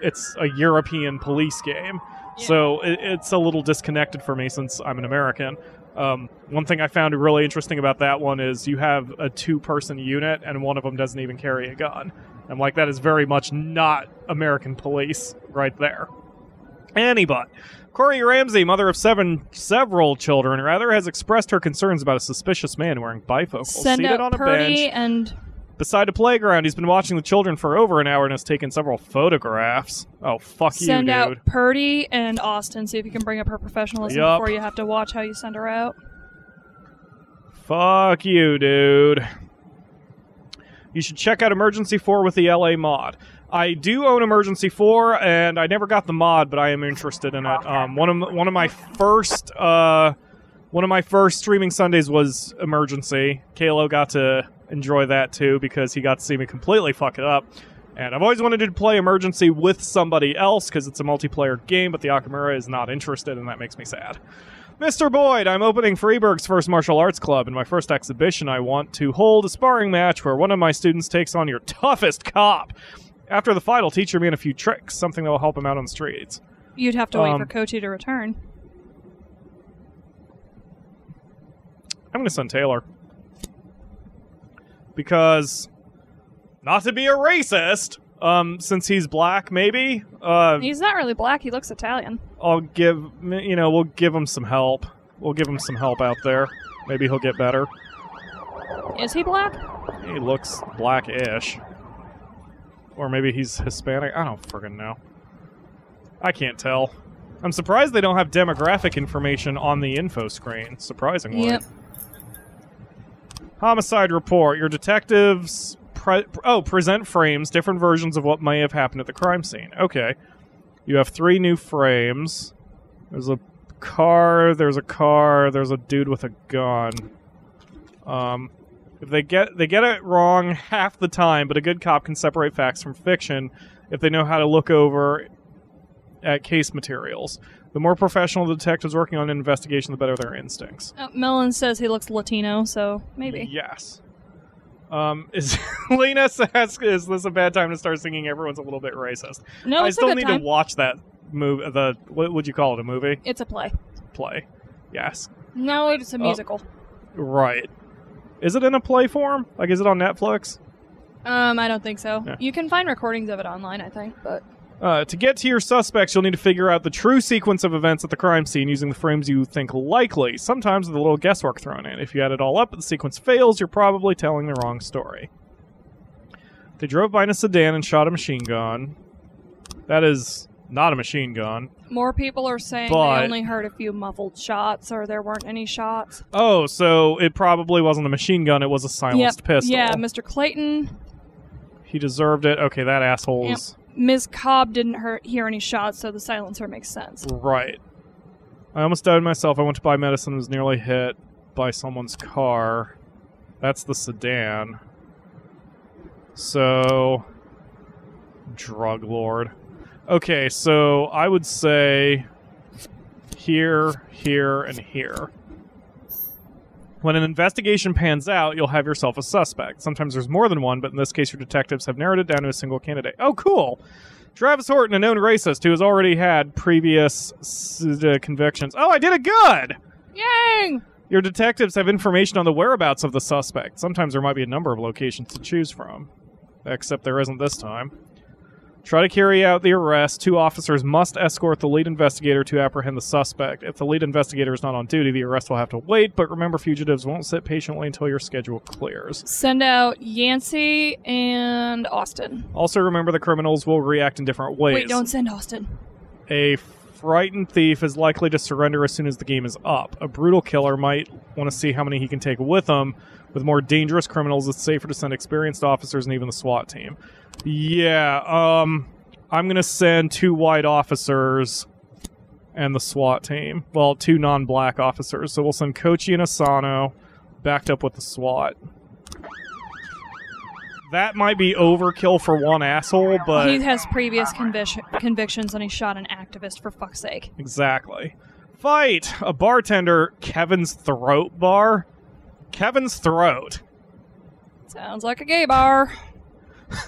it's a European police game. Yeah. So it's a little disconnected for me since I'm an American. One thing I found really interesting about that one is you have a 2-person unit, and one of them doesn't even carry a gun. I'm like, that is very much not American police right there. Anybody. Corey Ramsey, mother of several children, has expressed her concerns about a suspicious man wearing bifocals. Seated on a bench beside a playground. He's been watching the children for over an hour and has taken several photographs. Oh, fuck you, dude. Send out Purdy and Austin. See if you can bring up her professionalism before you have to watch how you send her out. Fuck you, dude. You should check out Emergency 4 with the LA mod. I do own Emergency 4, and I never got the mod, but I am interested in it. One of my first streaming Sundays was Emergency. Kalo got to enjoy that too, because he got to see me completely fuck it up. And I've always wanted to play Emergency with somebody else, because it's a multiplayer game, but the Akamura is not interested, and that makes me sad. Mr. Boyd, I'm opening Freeburg's first martial arts club. In my first exhibition, I want to hold a sparring match where one of my students takes on your toughest cop. After the fight, I'll teach your man a few tricks, something that will help him out on the streets. You'd have to wait for Kochi to return. I'm going to send Taylor. Because, not to be a racist, since he's black, maybe? He's not really black, he looks Italian. We'll give him some help. We'll give him some help out there. Maybe he'll get better. Is he black? He looks black-ish. Or maybe he's Hispanic. I don't friggin' know. I can't tell. I'm surprised they don't have demographic information on the info screen, surprisingly. Yep. Homicide report. Your detectives present frames, different versions of what may have happened at the crime scene. Okay. You have 3 new frames. There's a car, there's a dude with a gun. If they get it wrong half the time, but a good cop can separate facts from fiction if they know how to look over at case materials. The more professional the detectives working on an investigation, the better their instincts. Mellon says he looks Latino, so maybe. Yes. Lena says, is this a bad time to start singing Everyone's a Little Bit Racist? No, I it's still a good need time. to watch that movie. What would you call it, a movie? It's a play. Play. Yes. No, it's a musical. Right. Is it in a play form? Like, is it on Netflix? I don't think so. Yeah. You can find recordings of it online, I think, but... To get to your suspects, you'll need to figure out the true sequence of events at the crime scene using the frames you think likely, sometimes with a little guesswork thrown in. If you add it all up and the sequence fails, you're probably telling the wrong story. They drove by in a sedan and shot a machine gun. That is not a machine gun. More people are saying they only heard a few muffled shots, or there weren't any shots. Oh, so it probably wasn't a machine gun, it was a silenced pistol. Yeah, Mr. Clayton. He deserved it. Okay, that asshole's... Yep. Ms. Cobb didn't hear any shots, so the silencer makes sense. Right. I almost died myself. I went to buy medicine and was nearly hit by someone's car. That's the sedan. So... drug lord. Okay, so I would say... here, here, and here. When an investigation pans out, you'll have yourself a suspect. Sometimes there's more than one, but in this case your detectives have narrowed it down to a single candidate. Oh, cool! Travis Horton, a known racist who has already had previous convictions. Oh, I did it good! Yay! Your detectives have information on the whereabouts of the suspect. Sometimes there might be a number of locations to choose from. Except there isn't this time. Try to carry out the arrest. 2 officers must escort the lead investigator to apprehend the suspect. If the lead investigator is not on duty, the arrest will have to wait, but remember, fugitives won't sit patiently until your schedule clears. Send out Yancey and Austin. Also remember the criminals will react in different ways. Wait, don't send Austin. A frightened thief is likely to surrender as soon as the game is up. A brutal killer might want to see how many he can take with him. With more dangerous criminals, it's safer to send experienced officers and even the SWAT team. Yeah, I'm going to send 2 white officers and the SWAT team. Well, 2 non-black officers. So we'll send Kochi and Asano backed up with the SWAT. That might be overkill for one asshole, but... He has previous convictions and he shot an activist, for fuck's sake. Exactly. Fight! A bartender, Kevin's Throat Bar? Kevin's Throat. Sounds like a gay bar.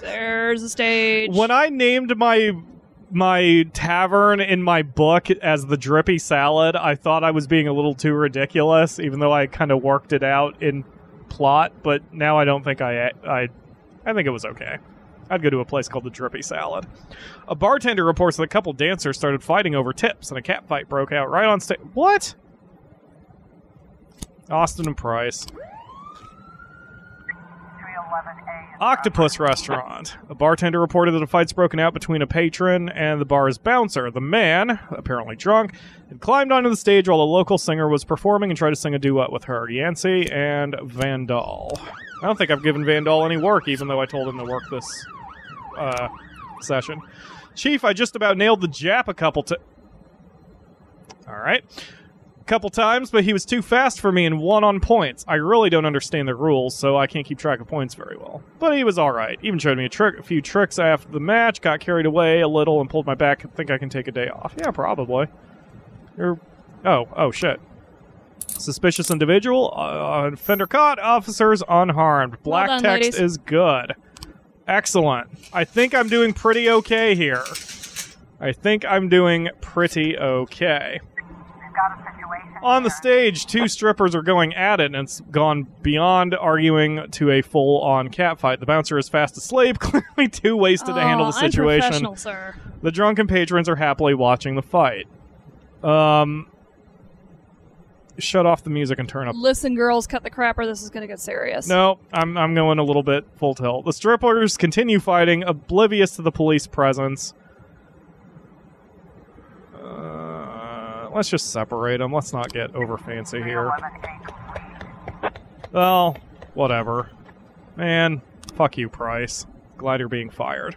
There's a stage. When I named my tavern in my book as the Drippy Salad, I thought I was being a little too ridiculous, even though I kind of worked it out in plot, but now I don't think I think it was okay. I'd go to a place called the Drippy Salad. A bartender reports that a couple dancers started fighting over tips, and a cat fight broke out right on stage. What? Austin and Price. Octopus Restaurant. A bartender reported that a fight's broken out between a patron and the bar's bouncer. The man, apparently drunk, had climbed onto the stage while a local singer was performing and tried to sing a duet with her. Yancey and Vandal. I don't think I've given Vandal any work, even though I told him to work this session. Chief, I just about nailed the Jap a couple times, but he was too fast for me and won on points. I really don't understand the rules, so I can't keep track of points very well. But he was alright. Even showed me a few tricks after the match, got carried away a little and pulled my back. Think I can take a day off. Yeah, probably. Oh, shit. Suspicious individual, offender caught, officers unharmed. Black well done, text ladies. is good. Excellent. I think I'm doing pretty okay here. On the stage, 2 strippers are going at it, and it's gone beyond arguing to a full-on catfight. The bouncer is fast asleep, clearly too wasted to handle the situation. Unprofessional, sir. The drunken patrons are happily watching the fight. Shut off the music and turn up. Listen, girls, cut the crap or this is going to get serious. No, I'm going a little bit full tilt. The strippers continue fighting, oblivious to the police presence. Let's just separate them. Let's not get over fancy here. Well, whatever. Man, fuck you, Price. Glad you're being fired.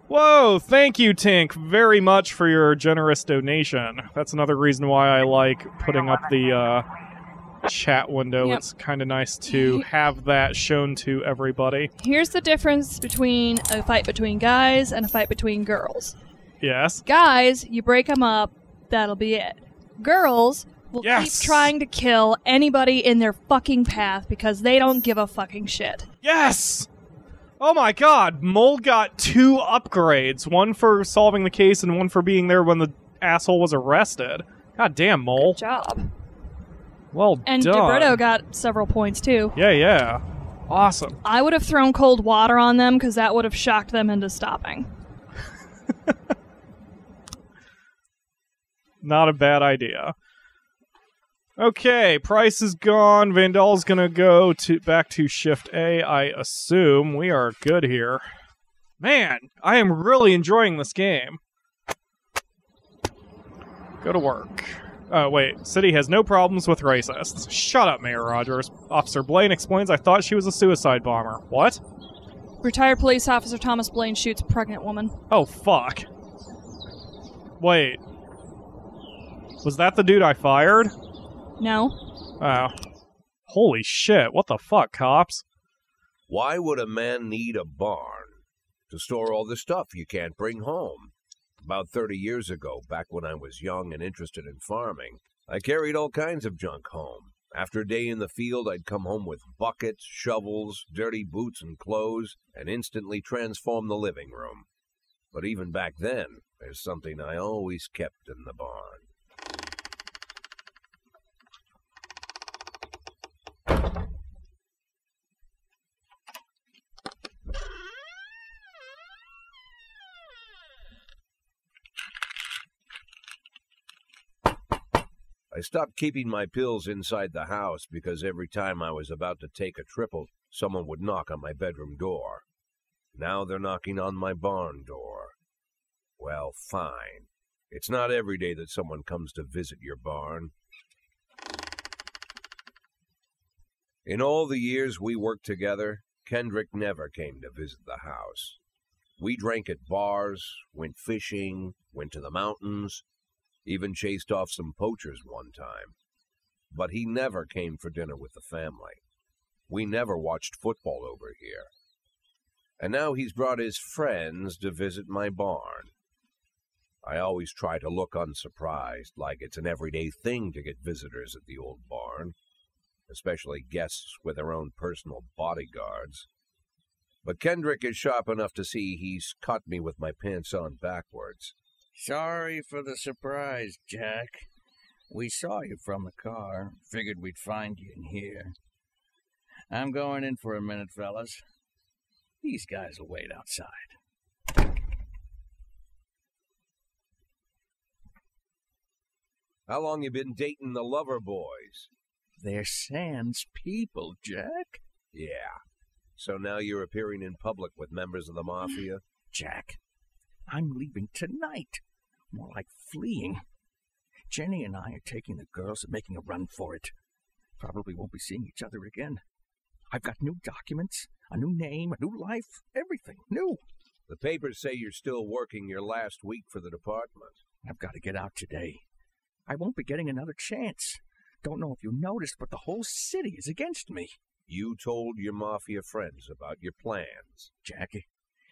Whoa, thank you, Tink, very much for your generous donation. That's another reason why I like putting up the chat window. Yep. It's kind of nice to have that shown to everybody. Here's the difference between a fight between guys and a fight between girls. Yes. Guys, you break them up, that'll be it. Girls will keep trying to kill anybody in their fucking path because they don't give a fucking shit. Yes! Oh my god, Mole got 2 upgrades. One for solving the case and one for being there when the asshole was arrested. God damn, Mole. Good job. Well and done. And DeBrito got several points, too. Yeah. Awesome. I would have thrown cold water on them because that would have shocked them into stopping. Not a bad idea. Okay, Price is gone. Vandal's gonna go back to Shift A, I assume. We are good here. Man, I am really enjoying this game. Go to work. Oh, wait. City has no problems with racists. Shut up, Mayor Rogers. Officer Blaine explains I thought she was a suicide bomber. What? Retired police officer Thomas Blaine shoots pregnant woman. Oh, fuck. Wait. Was that the dude I fired? No. Oh. Holy shit, what the fuck, cops? Why would a man need a barn? To store all the stuff you can't bring home. About 30 years ago, back when I was young and interested in farming, I carried all kinds of junk home. After a day in the field, I'd come home with buckets, shovels, dirty boots and clothes, and instantly transform the living room. But even back then, there's something I always kept in the barn. I stopped keeping my pills inside the house because every time I was about to take a triple, someone would knock on my bedroom door. Now they're knocking on my barn door. Well, fine. It's not every day that someone comes to visit your barn. In all the years we worked together, Kendrick never came to visit the house. We drank at bars, went fishing, went to the mountains, even chased off some poachers one time. But he never came for dinner with the family. We never watched football over here. And now he's brought his friends to visit my barn. I always try to look unsurprised, like it's an everyday thing to get visitors at the old barn, especially guests with their own personal bodyguards. But Kendrick is sharp enough to see he's caught me with my pants on backwards. Sorry for the surprise, Jack. We saw you from the car. Figured we'd find you in here. I'm going in for a minute, fellas. These guys will wait outside. How long you been dating the lover boys? They're Sans people, Jack. Yeah. So now you're appearing in public with members of the Mafia? Jack, I'm leaving tonight. More like fleeing. Jenny and I are taking the girls and making a run for it. Probably won't be seeing each other again. I've got new documents, a new name, a new life, everything new. The papers say you're still working your last week for the department. I've got to get out today. I won't be getting another chance. Don't know if you noticed, but the whole city is against me. You told your Mafia friends about your plans. Jackie,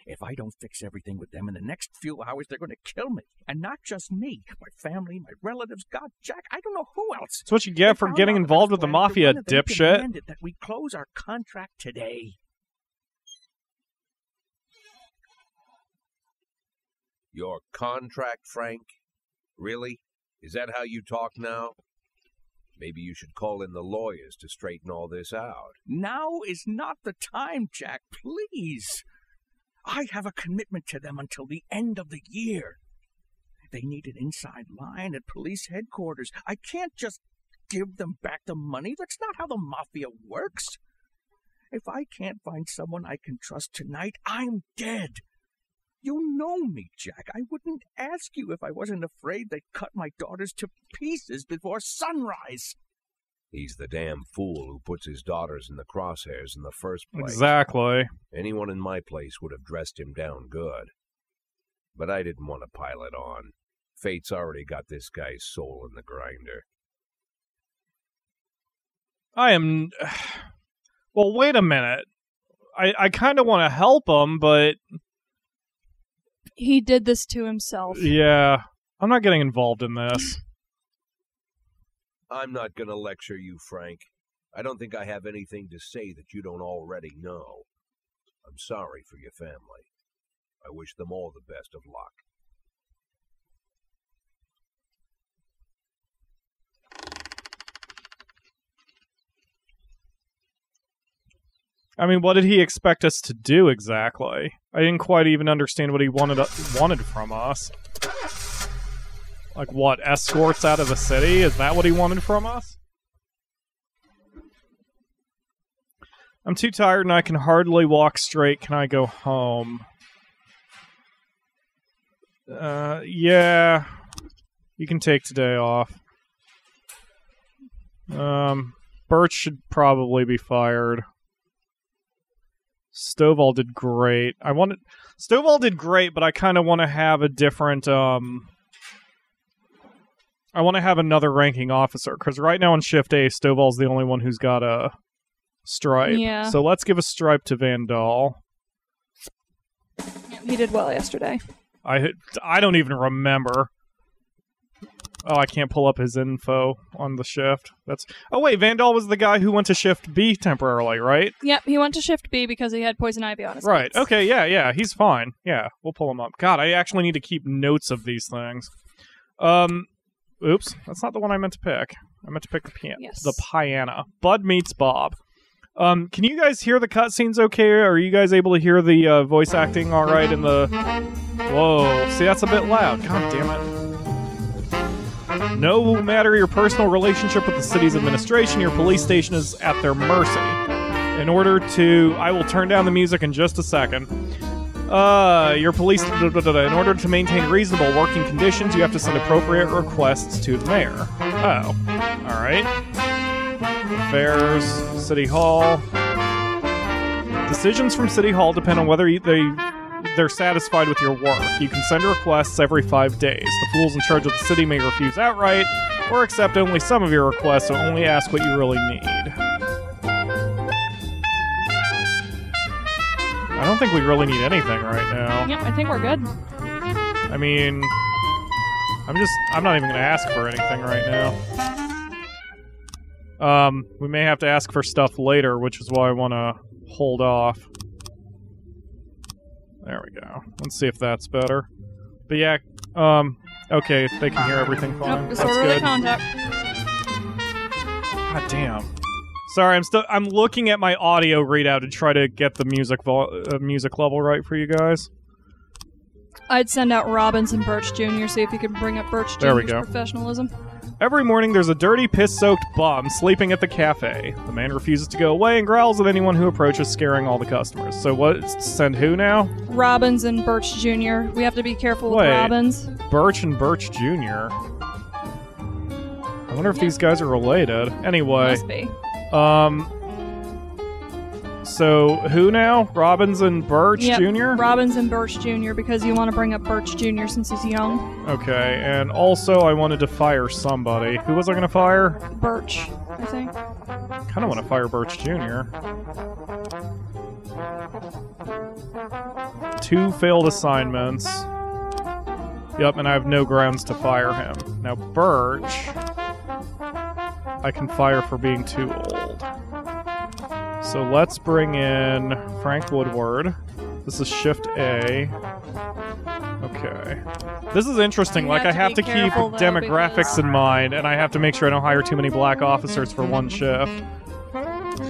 if I don't fix everything with them in the next few hours, they're going to kill me. And not just me. My family, my relatives, God, Jack, I don't know who else. That's what you get for getting involved with the Mafia, dipshit. Demanded that we close our contract today. Your contract, Frank? Really? Is that how you talk now? Maybe you should call in the lawyers to straighten all this out. Now is not the time, Jack, please. I have a commitment to them until the end of the year. They need an inside line at police headquarters. I can't just give them back the money. That's not how the Mafia works. If I can't find someone I can trust tonight, I'm dead. You know me, Jack. I wouldn't ask you if I wasn't afraid they'd cut my daughters to pieces before sunrise. He's the damn fool who puts his daughters in the crosshairs in the first place. Exactly. Anyone in my place would have dressed him down good. But I didn't want to pile it on. Fate's already got this guy's soul in the grinder. I am... Well, wait a minute. I kind of want to help him, but... He did this to himself. Yeah. I'm not getting involved in this. I'm not going to lecture you, Frank. I don't think I have anything to say that you don't already know. I'm sorry for your family. I wish them all the best of luck. I mean, what did he expect us to do exactly? I didn't quite even understand what he wanted from us. Like what, escorts out of the city? Is that what he wanted from us? I'm too tired and I can hardly walk straight. Can I go home? Yeah. You can take today off. Birch should probably be fired. Stovall did great. Stovall did great, but I kind of want to have a different, I want to have another ranking officer, because right now in Shift A, Stovall's the only one who's got a stripe. Yeah. So let's give a stripe to Van Dahl. He did well yesterday. I don't even remember. Oh, I can't pull up his info on the shift. Oh, wait, Vandal was the guy who went to shift B temporarily, right? Yep, he went to shift B because he had poison ivy on his Right, face. okay, yeah, he's fine. Yeah, we'll pull him up. God, I actually need to keep notes of these things. Oops, that's not the one I meant to pick. I meant to pick the Piana. Bud meets Bob. Can you guys hear the cutscenes okay? Are you guys able to hear the voice acting all right in the... Whoa, see, that's a bit loud. God damn it. No matter your personal relationship with the city's administration, your police station is at their mercy. In order to... I will turn down the music in just a second. Your police... In order to maintain reasonable working conditions, you have to send appropriate requests to the mayor. Oh. Alright. Affairs, City Hall. Decisions from City Hall depend on whether they're satisfied with your work. You can send requests every 5 days. The fools in charge of the city may refuse outright, or accept only some of your requests, so only ask what you really need. I don't think we really need anything right now. Yep, I think we're good. I mean, I'm not even going to ask for anything right now. We may have to ask for stuff later, which is why I want to hold off. There we go. Let's see if that's better. But yeah, okay, they can hear everything fine. Nope, That's disorderly good. contact. God damn. Sorry, I'm looking at my audio readout to try to get the music level right for you guys. I'd send out Robbins and Birch Jr., see if you could bring up Birch There we Jr.'s go. professionalism. Every morning there's a dirty, piss-soaked bum sleeping at the cafe. The man refuses to go away and growls at anyone who approaches, scaring all the customers. So what? Send who now? Robbins and Birch Jr. We have to be careful with Wait. Robbins. Birch and Birch Jr. I wonder if these guys are related. Anyway. Must be. So who now? Robbins and Birch Yep, Jr.? Robbins and Birch Jr. because you want to bring up Birch Jr. since he's young. Okay, and also I wanted to fire somebody. Who was I going to fire? Birch, I think. Kind of want to fire Birch Jr. 2 failed assignments. Yep, and I have no grounds to fire him. Now Birch, I can fire for being too old. So let's bring in Frank Woodward. This is Shift A. Okay. This is interesting. You Like, I have to keep careful, though, demographics because- in mind, and I have to make sure I don't hire too many black officers for one shift.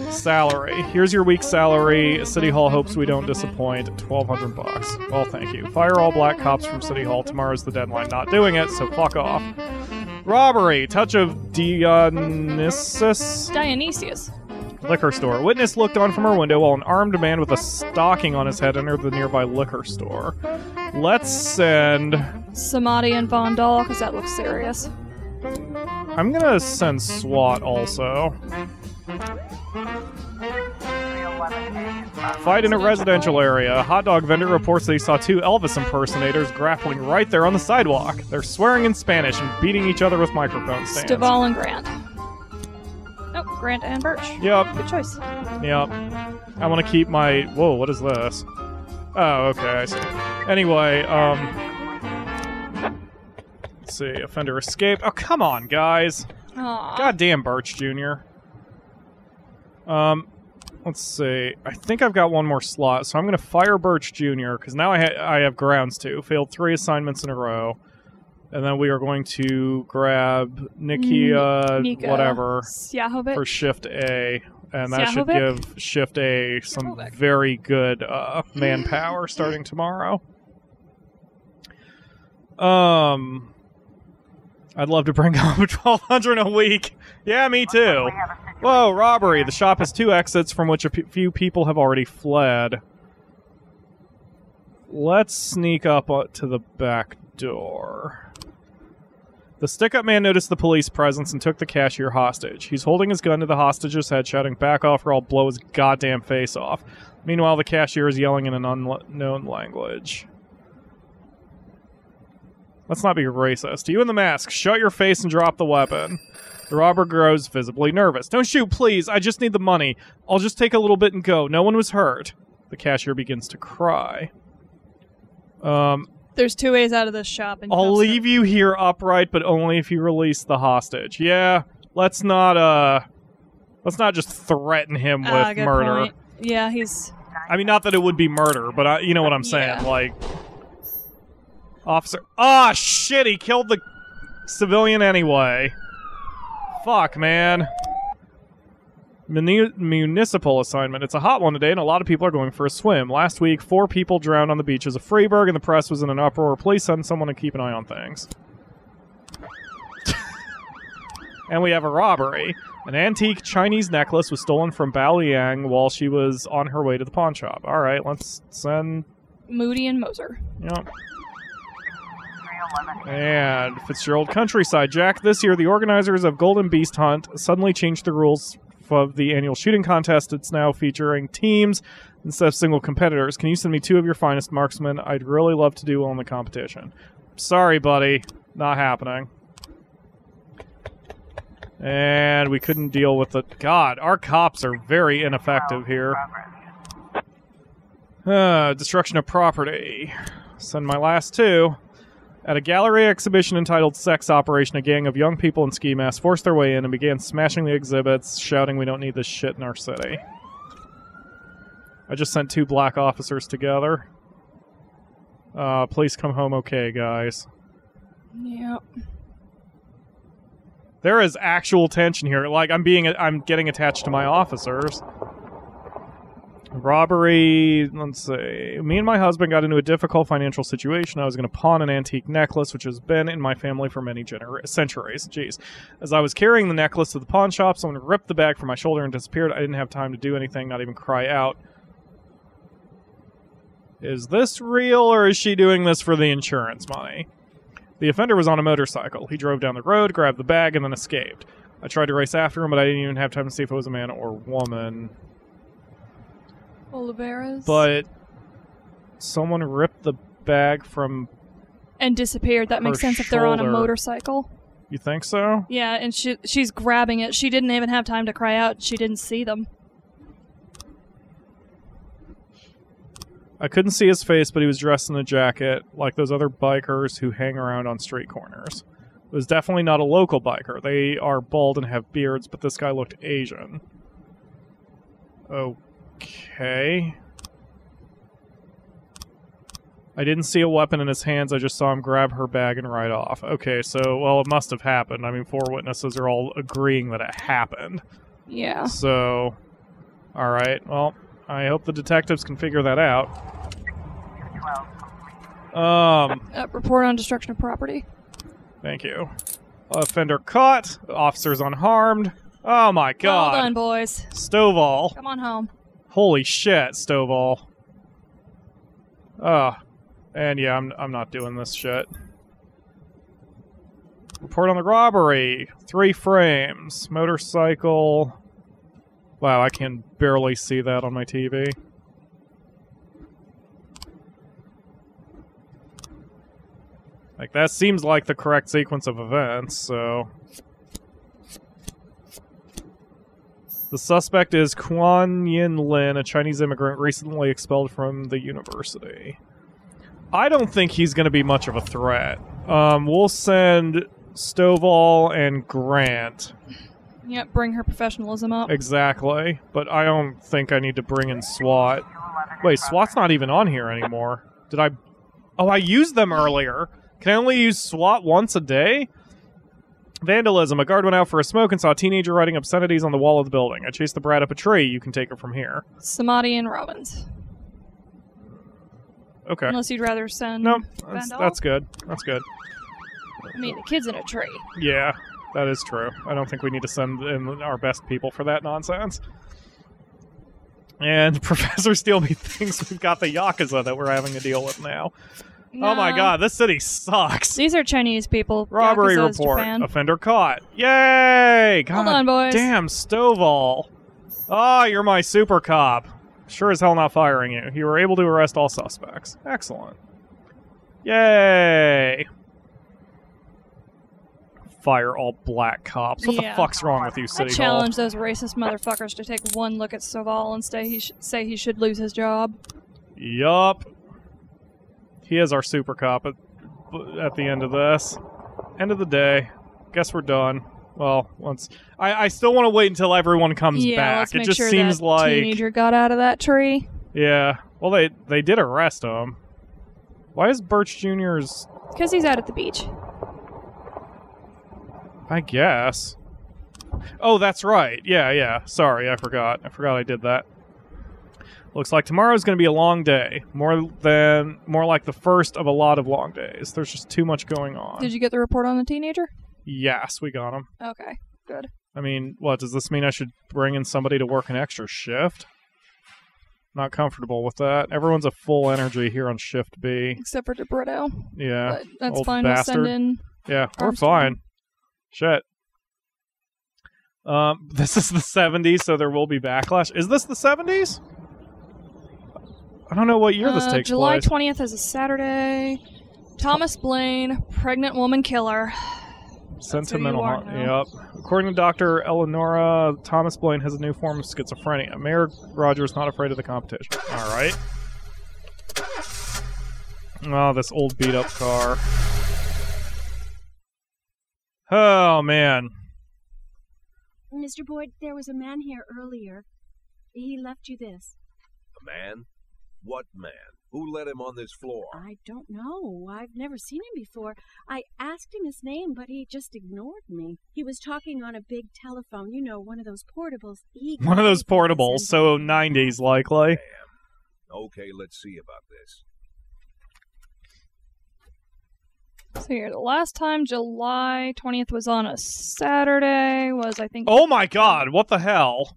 Salary. Here's your week's salary. City Hall hopes we don't disappoint. $1,200. Well, thank you. Fire all black cops from City Hall. Tomorrow's the deadline. Not doing it, so fuck off. Robbery. Touch of Dionysus. Liquor store. Witness looked on from her window while an armed man with a stocking on his head entered the nearby liquor store. Let's send... Samadhi and Vondal, because that looks serious. I'm gonna send SWAT also. Fight in a residential area. A hot dog vendor reports that he saw 2 Elvis impersonators grappling right there on the sidewalk. They're swearing in Spanish and beating each other with microphone stands. Staval and Grant. Nope, Grant and Birch. Yep. Good choice. Yep. I want to keep my... Whoa, what is this? Oh, okay, I see. Anyway, let's see. Offender escaped. Oh, come on, guys. Aww. Goddamn Birch Jr. Let's see. I think I've got one more slot, so I'm going to fire Birch Jr., because now I have grounds to. Failed 3 assignments in a row. And then we are going to grab Nika whatever Sjahovic. for Shift A. And that should Sjahovic? give Shift A some Sjahovic. very good manpower starting tomorrow. I'd love to bring home $1,200 a week. Yeah, me too. Whoa, robbery. The shop has 2 exits from which a few people have already fled. Let's sneak up to the back door. The stick-up man noticed the police presence and took the cashier hostage. He's holding his gun to the hostage's head, shouting, "Back off or I'll blow his goddamn face off." Meanwhile, the cashier is yelling in an unknown language. Let's not be racist. You in the mask, shut your face and drop the weapon. The robber grows visibly nervous. "Don't shoot, please. I just need the money. I'll just take a little bit and go. No one was hurt." The cashier begins to cry. There's 2 ways out of this shop. And I'll leave you here upright, but only if you release the hostage. Yeah, let's not just threaten him with good murder. point. Yeah, he's... I mean, not that it would be murder, but you know what I'm saying. Yeah. Like, officer... Ah, shit, he killed the civilian anyway. Fuck, man. Municipal assignment. It's a hot one today, and a lot of people are going for a swim. Last week, 4 people drowned on the beaches of Freiburg, and the press was in an uproar. Please send someone to keep an eye on things. And we have a robbery. An antique Chinese necklace was stolen from Bao Liang while she was on her way to the pawn shop. All right, let's send... Moody and Moser. Yep. And Fitzgerald Countryside. Jack, this year the organizers of Golden Beast Hunt suddenly changed the rules of the annual shooting contest. It's now featuring teams instead of single competitors. Can you send me 2 of your finest marksmen? I'd really love to do well in the competition. Sorry, buddy. Not happening. And we couldn't deal with the... God, our cops are very ineffective here. Destruction of property. Send my last 2. At a gallery exhibition entitled Sex Operation, a gang of young people in ski masks forced their way in and began smashing the exhibits, shouting, "We don't need this shit in our city." I just sent 2 black officers together. Please come home okay, guys. Yep. There is actual tension here. Like, I'm getting attached to my officers. Robbery, let's see. Me and my husband got into a difficult financial situation. I was going to pawn an antique necklace, which has been in my family for many centuries. Jeez. As I was carrying the necklace to the pawn shop, someone ripped the bag from my shoulder and disappeared. I didn't have time to do anything, not even cry out. Is this real, or is she doing this for the insurance money? The offender was on a motorcycle. He drove down the road, grabbed the bag, and then escaped. I tried to race after him, but I didn't even have time to see if it was a man or woman. Oliveras. But someone ripped the bag from... And disappeared. That makes sense if they're on a motorcycle. You think so? Yeah, and she's grabbing it. She didn't even have time to cry out. She didn't see them. I couldn't see his face, but he was dressed in a jacket, like those other bikers who hang around on street corners. It was definitely not a local biker. They are bald and have beards, but this guy looked Asian. Okay. I didn't see a weapon in his hands. I just saw him grab her bag and ride off. Okay, so, well, it must have happened. I mean, 4 witnesses are all agreeing that it happened. Yeah. So, alright, well, I hope the detectives can figure that out. Report on destruction of property. Thank you. Offender caught. Officers unharmed. Oh my god. Well done, boys. Stovall. Come on home. Holy shit, Stovall. And yeah, I'm not doing this shit. Report on the robbery. 3 frames. Motorcycle. Wow, I can barely see that on my TV. Like, that seems like the correct sequence of events, so... The suspect is Quan Yin Lin, a Chinese immigrant recently expelled from the university. I don't think he's going to be much of a threat. We'll send Stovall and Grant. Yep, bring her professionalism up. Exactly, but I don't think I need to bring in SWAT. Wait, SWAT's not even on here anymore. Did I... Oh, I used them earlier. Can I only use SWAT once a day? Vandalism. A guard went out for a smoke and saw a teenager writing obscenities on the wall of the building. I chased the brat up a tree. You can take it from here. Samadhi and Robbins. Okay. Unless you'd rather send... No, that's good. That's good. I mean, the kid's in a tree. Yeah, that is true. I don't think we need to send in our best people for that nonsense. And Professor Steelby thinks we've got the Yakuza that we're having to deal with now. No. Oh my god, this city sucks. These are Chinese people. Robbery Yakuza's report. Japan. Offender caught. Yay! God Hold on, boys. Damn, Stovall. Oh, you're my super cop. Sure as hell not firing you. You were able to arrest all suspects. Excellent. Yay! Fire all black cops. What the fuck's wrong with you, City Hall? I challenge those racist motherfuckers to take one look at Stovall and say he should lose his job. Yup. He is our super cop at the end of this. End of the day. Guess we're done. Well, once I still want to wait until everyone comes back. Let's make it just sure seems that like teenager got out of that tree. Yeah. Well, they did arrest him. Why is Birch Jr.'s... Because he's out at the beach. I guess. Oh, that's right. Yeah. Sorry, I forgot. I did that. Looks like tomorrow's going to be a long day. More like the first of a lot of long days. There's just too much going on. Did you get the report on the teenager? Yes, we got him. Okay, good. I mean, what, does this mean I should bring in somebody to work an extra shift? Not comfortable with that. Everyone's at full energy here on Shift B. Except for DeBritto. Yeah. But that's old fine. bastard. We'll send in... Yeah, we're fine. Shit. This is the 70s, so there will be backlash. Is this the 70s? I don't know what year this takes July place. 20th is a Saturday. Thomas Blaine, pregnant woman killer. Sentimental. Yep. According to Dr. Eleonora, Thomas Blaine has a new form of schizophrenia. Mayor Rogers not afraid of the competition. All right. Oh, this old beat-up car. Oh, man. Mr. Boyd, there was a man here earlier. He left you this. A man? What man? Who let him on this floor? I don't know. I've never seen him before. I asked him his name, but he just ignored me. He was talking on a big telephone. You know, one of those portables. One of those portables, so 90s likely. Damn. Okay, let's see about this. So here, the last time July 20th was on a Saturday was, I think... Oh my god, what the hell?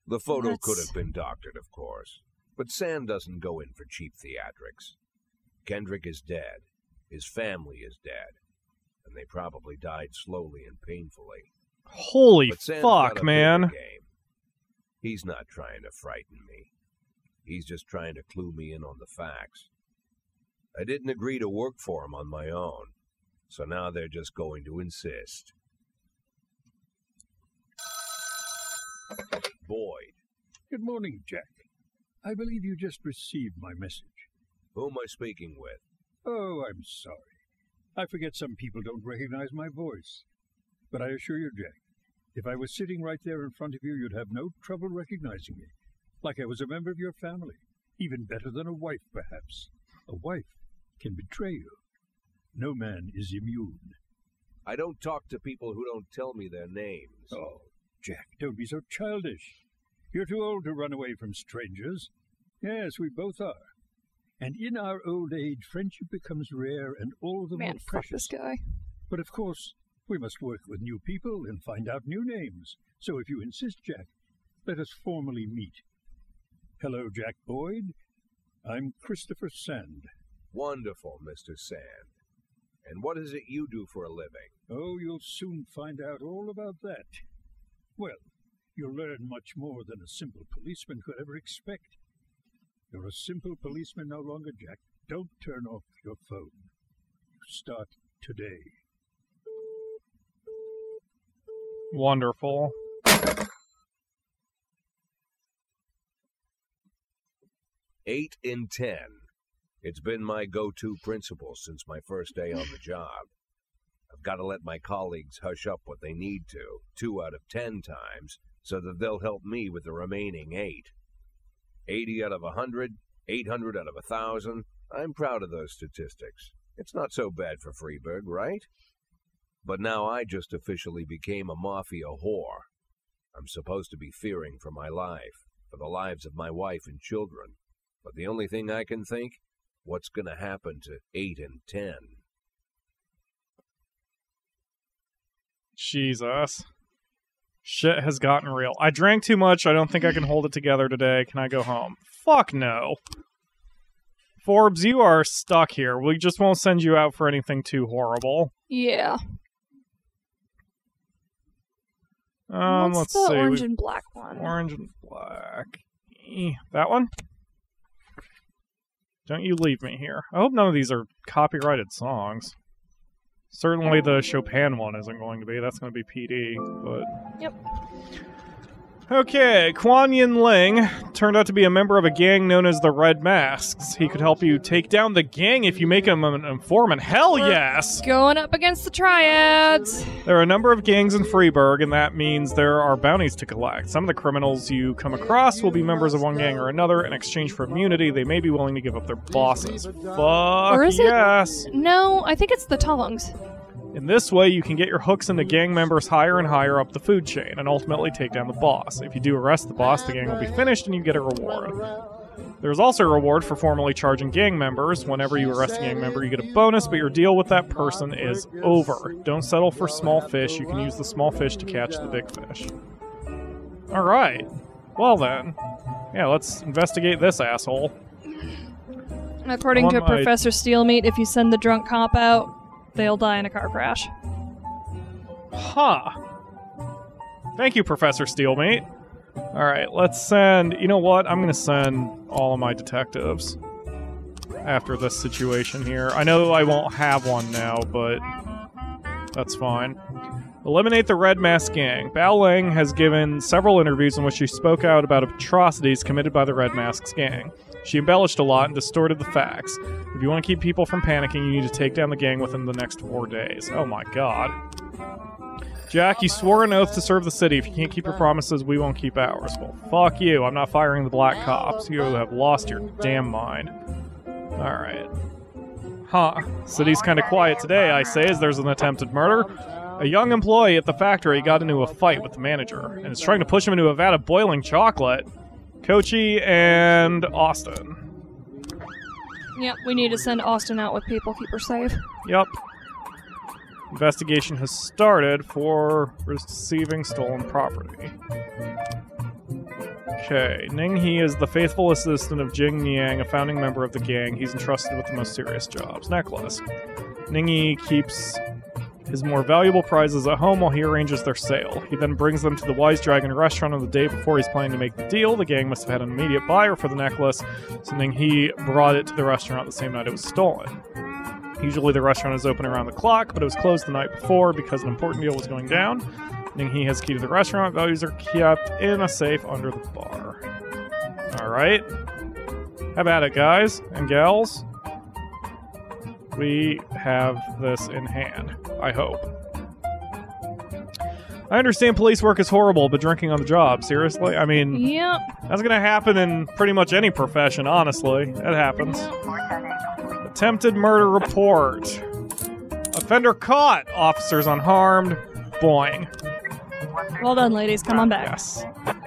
The photo could have been doctored, of course. But Sand doesn't go in for cheap theatrics. Kendrick is dead. His family is dead. And they probably died slowly and painfully. Holy fuck, man. Game. He's not trying to frighten me. He's just trying to clue me in on the facts. I didn't agree to work for him on my own. So now they're just going to insist. Boyd. Good morning, Jack. I believe you just received my message. Who am I speaking with? Oh, I'm sorry. I forget some people don't recognize my voice. But I assure you, Jack, if I was sitting right there in front of you, you'd have no trouble recognizing me. Like I was a member of your family. Even better than a wife, perhaps. A wife can betray you. No man is immune. I don't talk to people who don't tell me their names. Oh, Jack, don't be so childish. You're too old to run away from strangers. Yes, we both are. And in our old age, friendship becomes rare and all the more precious. Fuck this guy. But of course, we must work with new people and find out new names. So if you insist, Jack, let us formally meet. Hello, Jack Boyd. I'm Christopher Sand. Wonderful, Mr. Sand. And what is it you do for a living? Oh, you'll soon find out all about that. Well, you'll learn much more than a simple policeman could ever expect. You're a simple policeman no longer, Jack. Don't turn off your phone. You start today. Wonderful. Eight in 10. It's been my go-to principle since my first day on the job. I've got to let my colleagues hush up what they need to, 2 out of 10 times, so that they'll help me with the remaining 8. 80 out of 100, 800 out of 1,000. I'm proud of those statistics. It's not so bad for Freeburg, right? But now I just officially became a mafia whore. I'm supposed to be fearing for my life, for the lives of my wife and children. But the only thing I can think, what's going to happen to 8 and 10? Jesus. Shit has gotten real. I drank too much. I don't think I can hold it together today. Can I go home? Fuck no. Forbes, you are stuck here. We just won't send you out for anything too horrible. Yeah. Let's What's the see. orange and black one? Orange and black. That one? Don't you leave me here. I hope none of these are copyrighted songs. Certainly the Chopin one isn't going to be. That's going to be PD, but... Yep. Okay, Quan Yin Ling turned out to be a member of a gang known as the Red Masks. He could help you take down the gang if you make him an informant. Hell yes! Going up against the triads. There are a number of gangs in Freeburg, and that means there are bounties to collect. Some of the criminals you come across will be members of one gang or another. In exchange for immunity, they may be willing to give up their bosses. Fuck or is yes! It? No, I think it's the tongs. In this way, you can get your hooks into gang members higher and higher up the food chain, and ultimately take down the boss. If you do arrest the boss, the gang will be finished and you get a reward. There's also a reward for formally charging gang members. Whenever you arrest a gang member, you get a bonus, but your deal with that person is over. Don't settle for small fish. You can use the small fish to catch the big fish. Alright. Well then. Yeah, let's investigate this asshole. According to Professor Steelmeat, if you send the drunk cop out, they'll die in a car crash. Huh. Thank you, Professor Steelmeat. Alright, let's send... You know what? I'm gonna send all of my detectives after this situation here. I know I won't have one now, but that's fine. Eliminate the Red Mask Gang. Bao Ling has given several interviews in which she spoke out about atrocities committed by the Red Masks Gang. She embellished a lot and distorted the facts. If you want to keep people from panicking, you need to take down the gang within the next 4 days. Oh my god. Jack, you swore an oath to serve the city. If you can't keep your promises, we won't keep ours. Well, fuck you. I'm not firing the black cops. You have lost your damn mind. Alright. Huh. City's kind of quiet today, I say, as there's an attempted murder. A young employee at the factory got into a fight with the manager, and is trying to push him into a vat of boiling chocolate. Kochi and Austin. Yep, we need to send Austin out with people, keep her safe. Yep. Investigation has started for receiving stolen property. Okay, Ning He is the faithful assistant of Jing Niang, a founding member of the gang. He's entrusted with the most serious jobs. Necklace. Ning He keeps his more valuable prizes at home while he arranges their sale. He then brings them to the Wise Dragon restaurant on the day before he's planning to make the deal. The gang must have had an immediate buyer for the necklace, so Ning He brought it to the restaurant the same night it was stolen. Usually the restaurant is open around the clock, but it was closed the night before because an important deal was going down. Ning He has key to the restaurant. Values are kept in a safe under the bar. Alright. Have at it, guys and gals. We have this in hand, I hope. I understand police work is horrible, but drinking on the job, seriously? I mean, yep. That's gonna happen in pretty much any profession, honestly. It happens. Attempted murder report. Offender caught. Officers unharmed. Boing. Well done, ladies. Come on back. Yes.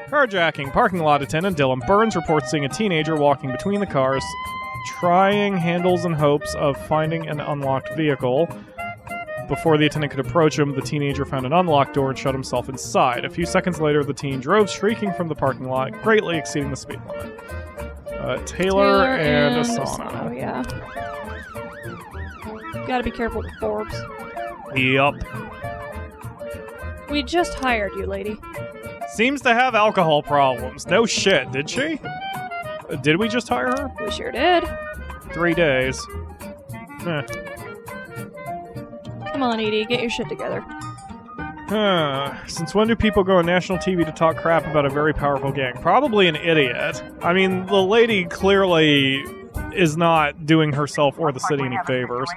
Carjacking. Parking lot attendant Dylan Burns reports seeing a teenager walking between the cars, trying handles in hopes of finding an unlocked vehicle. Before the attendant could approach him, the teenager found an unlocked door and shut himself inside. A few seconds later, the teen drove shrieking from the parking lot, greatly exceeding the speed limit. Taylor and Asano. Yeah. Gotta be careful with Forbes. Yup. We just hired you, lady. Seems to have alcohol problems. No shit, did she? Did we just hire her? We sure did. 3 days. Come on, Edie, get your shit together. Since when do people go on national TV to talk crap about a very powerful gang? Probably an idiot. I mean, the lady clearly is not doing herself or the city any favors.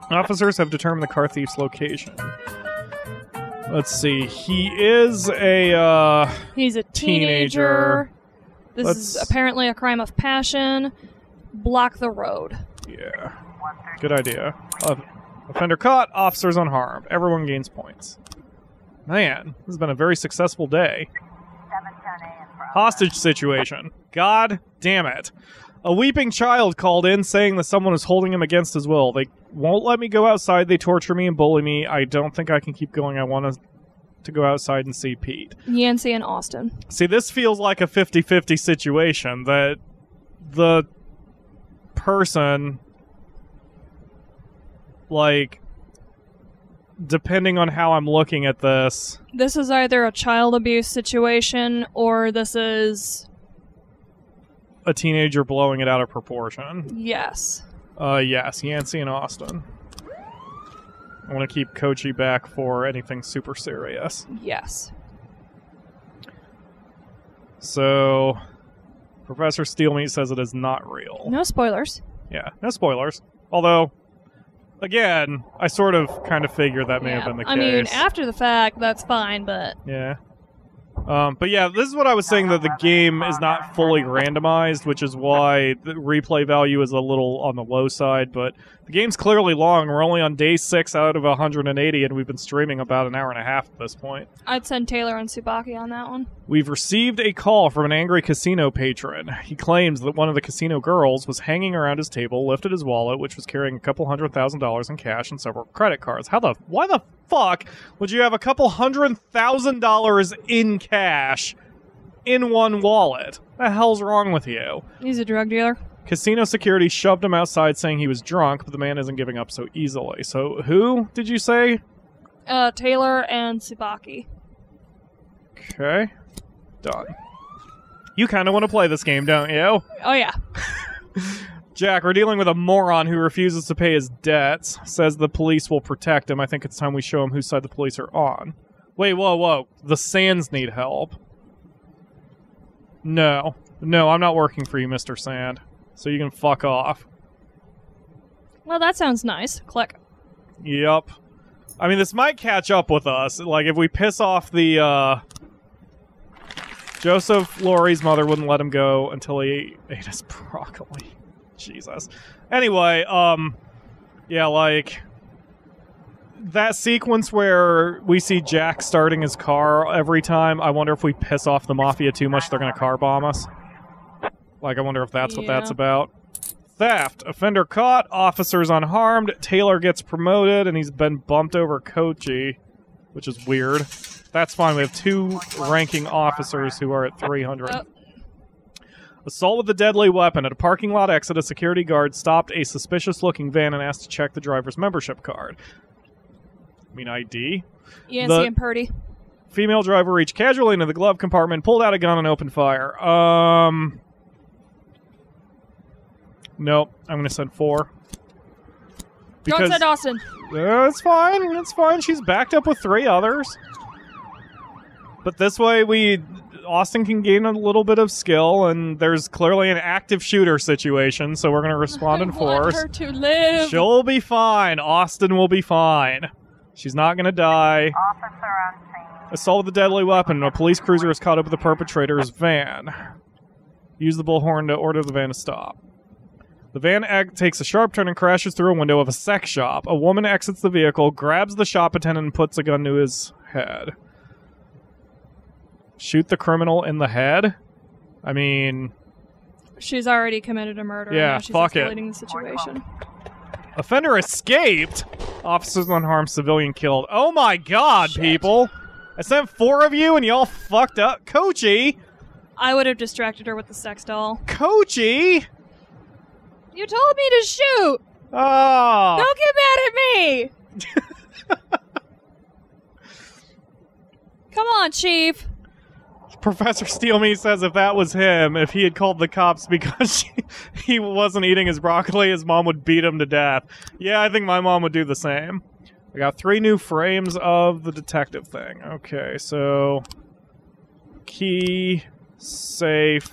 Officers have determined the car thief's location. Let's see. He is a, He's a teenager. This is apparently a crime of passion. Block the road. Yeah. Good idea. Offender caught, officers unharmed. Everyone gains points. Man, this has been a very successful day. Hostage situation. God damn it. A weeping child called in saying that someone is holding him against his will. They won't let me go outside. They torture me and bully me. I don't think I can keep going. I want to go outside and see Pete. Yancey and Austin. See, this feels like a 50-50 situation that the person, like, depending on how I'm looking at this... This is either a child abuse situation or this is... a teenager blowing it out of proportion. Yes. Yes, Yancey and Austin. I want to keep Kochi back for anything super serious. Yes. So, Professor Steelmeat says it is not real. No spoilers. Yeah, no spoilers. Although, again, I sort of kind of figured that may have been the case. I mean, after the fact, that's fine, but... Yeah. But yeah, this is what I was saying, that the game is not fully randomized, which is why the replay value is a little on the low side, but the game's clearly long. We're only on day 6 out of 180, and we've been streaming about an hour and a half at this point. I'd send Taylor and Tsubaki on that one. We've received a call from an angry casino patron. He claims that one of the casino girls was hanging around his table, lifted his wallet, which was carrying a couple $100,000 in cash and several credit cards. Why the fuck would you have a couple $100,000 in cash in one wallet? The hell's wrong with you? He's a drug dealer. Casino security shoved him outside saying he was drunk, but the man isn't giving up so easily. So who did you say? Taylor and Tsubaki. Okay. Done. You kind of want to play this game, don't you? Oh, yeah. Jack, we're dealing with a moron who refuses to pay his debts, says the police will protect him. I think it's time we show him whose side the police are on. Wait, whoa. The Sands need help. No, I'm not working for you, Mr. Sand. So you can fuck off. Well, that sounds nice. Click. Yep. I mean, this might catch up with us. Like, if we piss off the, Joseph Laurie's mother wouldn't let him go until he ate his broccoli. Jesus. Anyway, yeah, like, that sequence where we see Jack starting his car every time, I wonder if we piss off the Mafia too much, they're gonna car bomb us. Like, I wonder if that's what that's about. Theft. Offender caught. Officers unharmed. Taylor gets promoted, and he's been bumped over Kochi, which is weird. That's fine. We have 2 ranking officers who are at 300. Assault with a deadly weapon. At a parking lot exit, a security guard stopped a suspicious-looking van and asked to check the driver's membership card. I mean, ID? Yancy and Purdy. Female driver reached casually into the glove compartment, pulled out a gun, and opened fire. Nope. I'm going to send 4. Don't send Austin. It's fine. It's fine. She's backed up with 3 others. But this way, Austin can gain a little bit of skill, and there's clearly an active shooter situation, so we're going to respond in force. I want her to live. She'll be fine. Austin will be fine. She's not going to die. Officer on scene. Assault with a deadly weapon. A police cruiser is caught up with the perpetrator's van. Use the bullhorn to order the van to stop. The van takes a sharp turn and crashes through a window of a sex shop. A woman exits the vehicle, grabs the shop attendant, and puts a gun to his head. Shoot the criminal in the head? I mean... She's already committed a murder. Yeah, now she's fuck it. escalating the situation. Offender escaped! Officers unharmed, civilian killed. Oh my god, shit. People! I sent 4 of you and y'all fucked up. Kochi! I would have distracted her with the sex doll. Kochi! You told me to shoot! Oh! Don't get mad at me! Come on, Chief! Professor Steelmeat says if that was him, if he had called the cops because he wasn't eating his broccoli, his mom would beat him to death. Yeah, I think my mom would do the same. I got 3 new frames of the detective thing. Okay, so... Key, safe,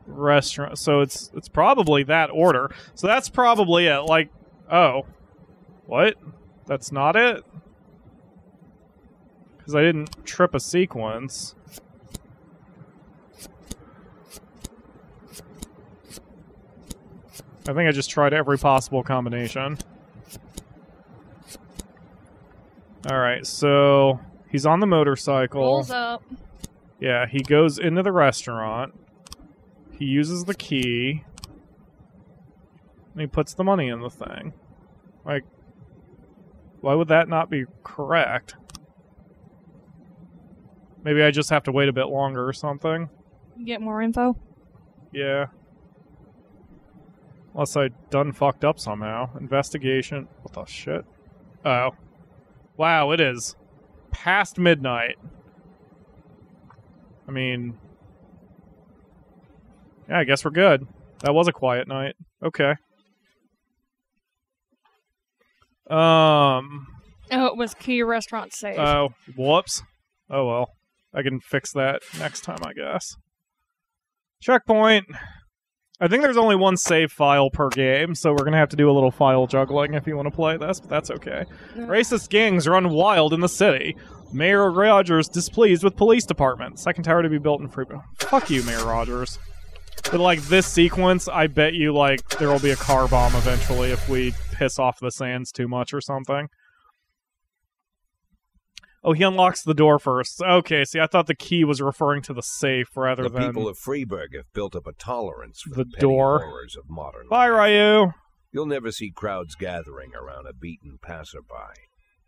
restaurant. So it's probably that order. So that's probably it. Like, oh. What? That's not it? Because I didn't trip a sequence. I think I just tried every possible combination. Alright, so he's on the motorcycle. Rolls up. Yeah, he goes into the restaurant. He uses the key. And he puts the money in the thing. Like, why would that not be correct? Maybe I just have to wait a bit longer or something. Get more info? Yeah. Unless I done fucked up somehow. Investigation. What the shit? Oh. Wow, it is past midnight. I mean... Yeah, I guess we're good. That was a quiet night. Okay. Oh, it was key restaurant safe. Oh, whoops. Oh well. I can fix that next time, I guess. Checkpoint. I think there's only one save file per game, so we're going to have to do a little file juggling if you want to play this, but that's okay. Racist gangs run wild in the city. Mayor Rogers displeased with police department. Second tower to be built in Freeburg. Fuck you, Mayor Rogers. But, like, this sequence, I bet you, like, there will be a car bomb eventually if we piss off the Sands too much or something. Oh, he unlocks the door first. Okay, see, I thought the key was referring to the safe rather than... The people of Freeburg have built up a tolerance for the petty door. horrors of modern Bye, life. Ryu! You'll never see crowds gathering around a beaten passerby.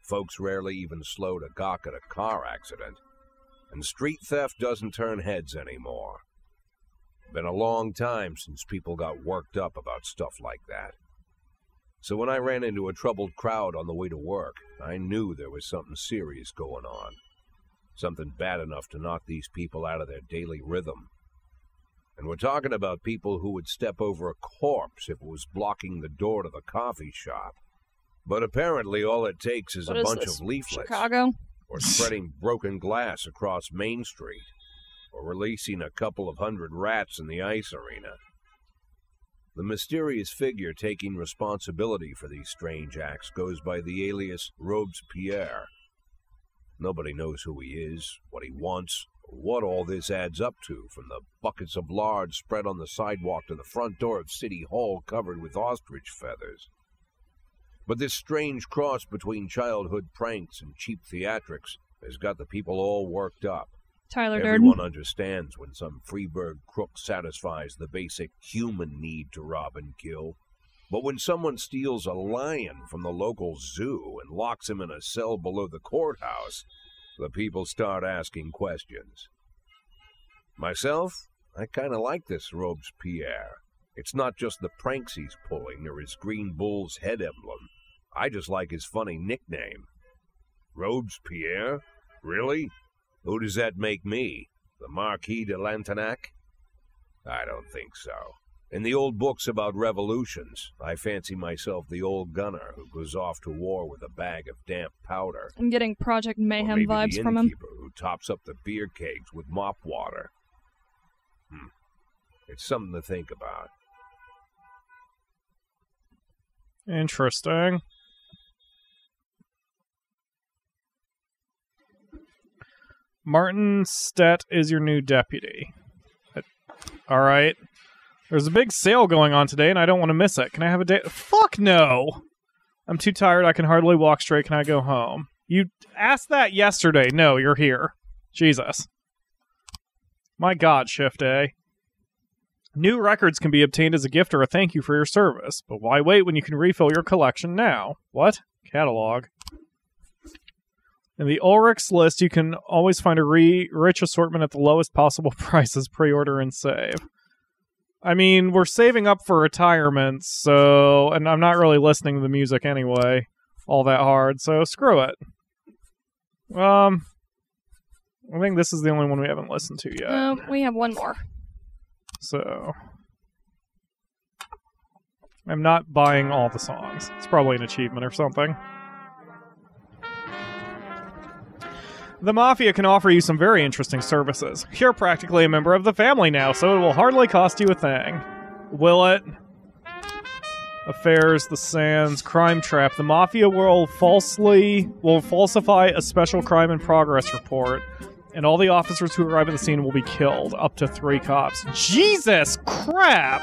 Folks rarely even slow to gawk at a car accident. And street theft doesn't turn heads anymore. Been a long time since people got worked up about stuff like that. So when I ran into a troubled crowd on the way to work, I knew there was something serious going on. Something bad enough to knock these people out of their daily rhythm. And we're talking about people who would step over a corpse if it was blocking the door to the coffee shop. But apparently all it takes is a bunch of leaflets. Chicago? Or spreading broken glass across Main Street. Or releasing a couple of hundred rats in the ice arena. The mysterious figure taking responsibility for these strange acts goes by the alias Robespierre. Nobody knows who he is, what he wants, or what all this adds up to, from the buckets of lard spread on the sidewalk to the front door of City Hall covered with ostrich feathers. But this strange cross between childhood pranks and cheap theatrics has got the people all worked up. Tyler Durden. Everyone understands when some Freeburg crook satisfies the basic human need to rob and kill. But when someone steals a lion from the local zoo and locks him in a cell below the courthouse, the people start asking questions. Myself, I kind of like this Robespierre. It's not just the pranks he's pulling or his green bull's head emblem. I just like his funny nickname. Robespierre? Really? Who does that make me? The Marquis de Lantenac? I don't think so. In the old books about revolutions, I fancy myself the old gunner who goes off to war with a bag of damp powder. I'm getting Project Mayhem or maybe vibes the from him. innkeeper who tops up the beer kegs with mop water. It's something to think about. Interesting. Martin Stett is your new deputy. Alright. There's a big sale going on today, and I don't want to miss it. Can I have a day? Fuck no! I'm too tired, I can hardly walk straight. Can I go home? You asked that yesterday. No, you're here. Jesus. My God, Shift A. New records can be obtained as a gift or a thank you for your service. But why wait when you can refill your collection now? What? Catalog. In the Ulrich's list, you can always find a rich assortment at the lowest possible prices. Pre-order and save. I mean, we're saving up for retirement, so... And I'm not really listening to the music anyway all that hard, so screw it. I think this is the only one we haven't listened to yet. We have one more. So... I'm not buying all the songs. It's probably an achievement or something. The Mafia can offer you some very interesting services. You're practically a member of the family now, so it will hardly cost you a thing. Will it? Affairs, the Sands, Crime Trap. The Mafia will falsify a special crime in progress report, and all the officers who arrive at the scene will be killed. Up to 3 cops. Jesus crap!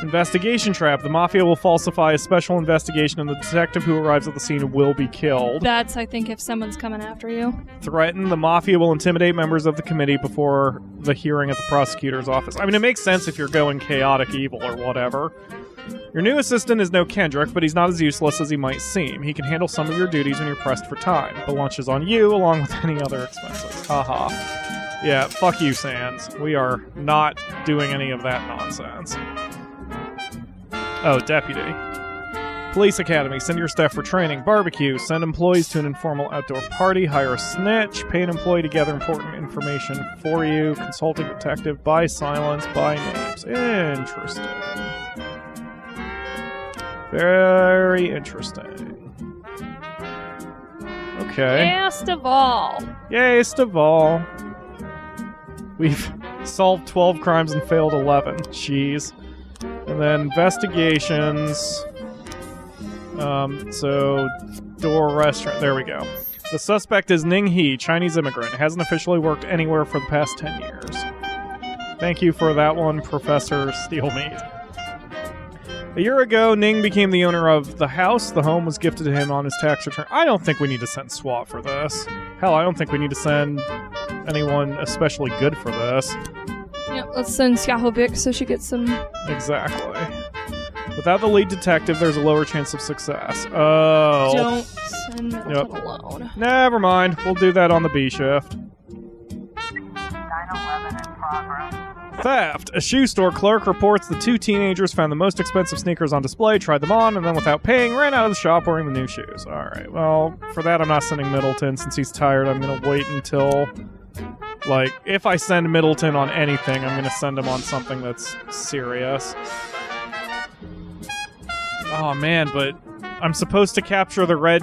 Investigation Trap. The Mafia will falsify a special investigation and the detective who arrives at the scene will be killed. That's, I think, if someone's coming after you. Threaten. The Mafia will intimidate members of the committee before the hearing at the prosecutor's office. I mean, it makes sense if you're going chaotic evil or whatever. Your new assistant is no Kendrick, but he's not as useless as he might seem. He can handle some of your duties when you're pressed for time. The lunch is on you, along with any other expenses. Haha. Yeah, fuck you, Sands. We are not doing any of that nonsense. Oh, deputy. Police Academy. Send your staff for training. Barbecue. Send employees to an informal outdoor party. Hire a snitch. Pay an employee to gather important information for you. Consulting detective. Buy silence. Buy names. Interesting. Very interesting. Okay. Yeah, Staval. Yay, Staval. We've solved 12 crimes and failed 11. Jeez. And then investigations. So, door restaurant. There we go. The suspect is Ning He, Chinese immigrant. Hasn't officially worked anywhere for the past 10 years. Thank you for that one, Professor Steelmeat. A year ago, Ning became the owner of the house. The home was gifted to him on his tax return. I don't think we need to send SWAT for this. Hell, I don't think we need to send anyone especially good for this. Yeah, let's send Skahovic so she gets some... Exactly. Without the lead detective, there's a lower chance of success. Oh. Don't send Middleton alone. Never mind. We'll do that on the B shift. 911 in progress. Theft. A shoe store clerk reports the two teenagers found the most expensive sneakers on display, tried them on, and then without paying, ran out of the shop wearing the new shoes. Alright, well, for that I'm not sending Middleton. Since he's tired, I'm gonna wait until... Like, if I send Middleton on anything, I'm gonna send him on something that's serious. Oh man, but I'm supposed to capture the Red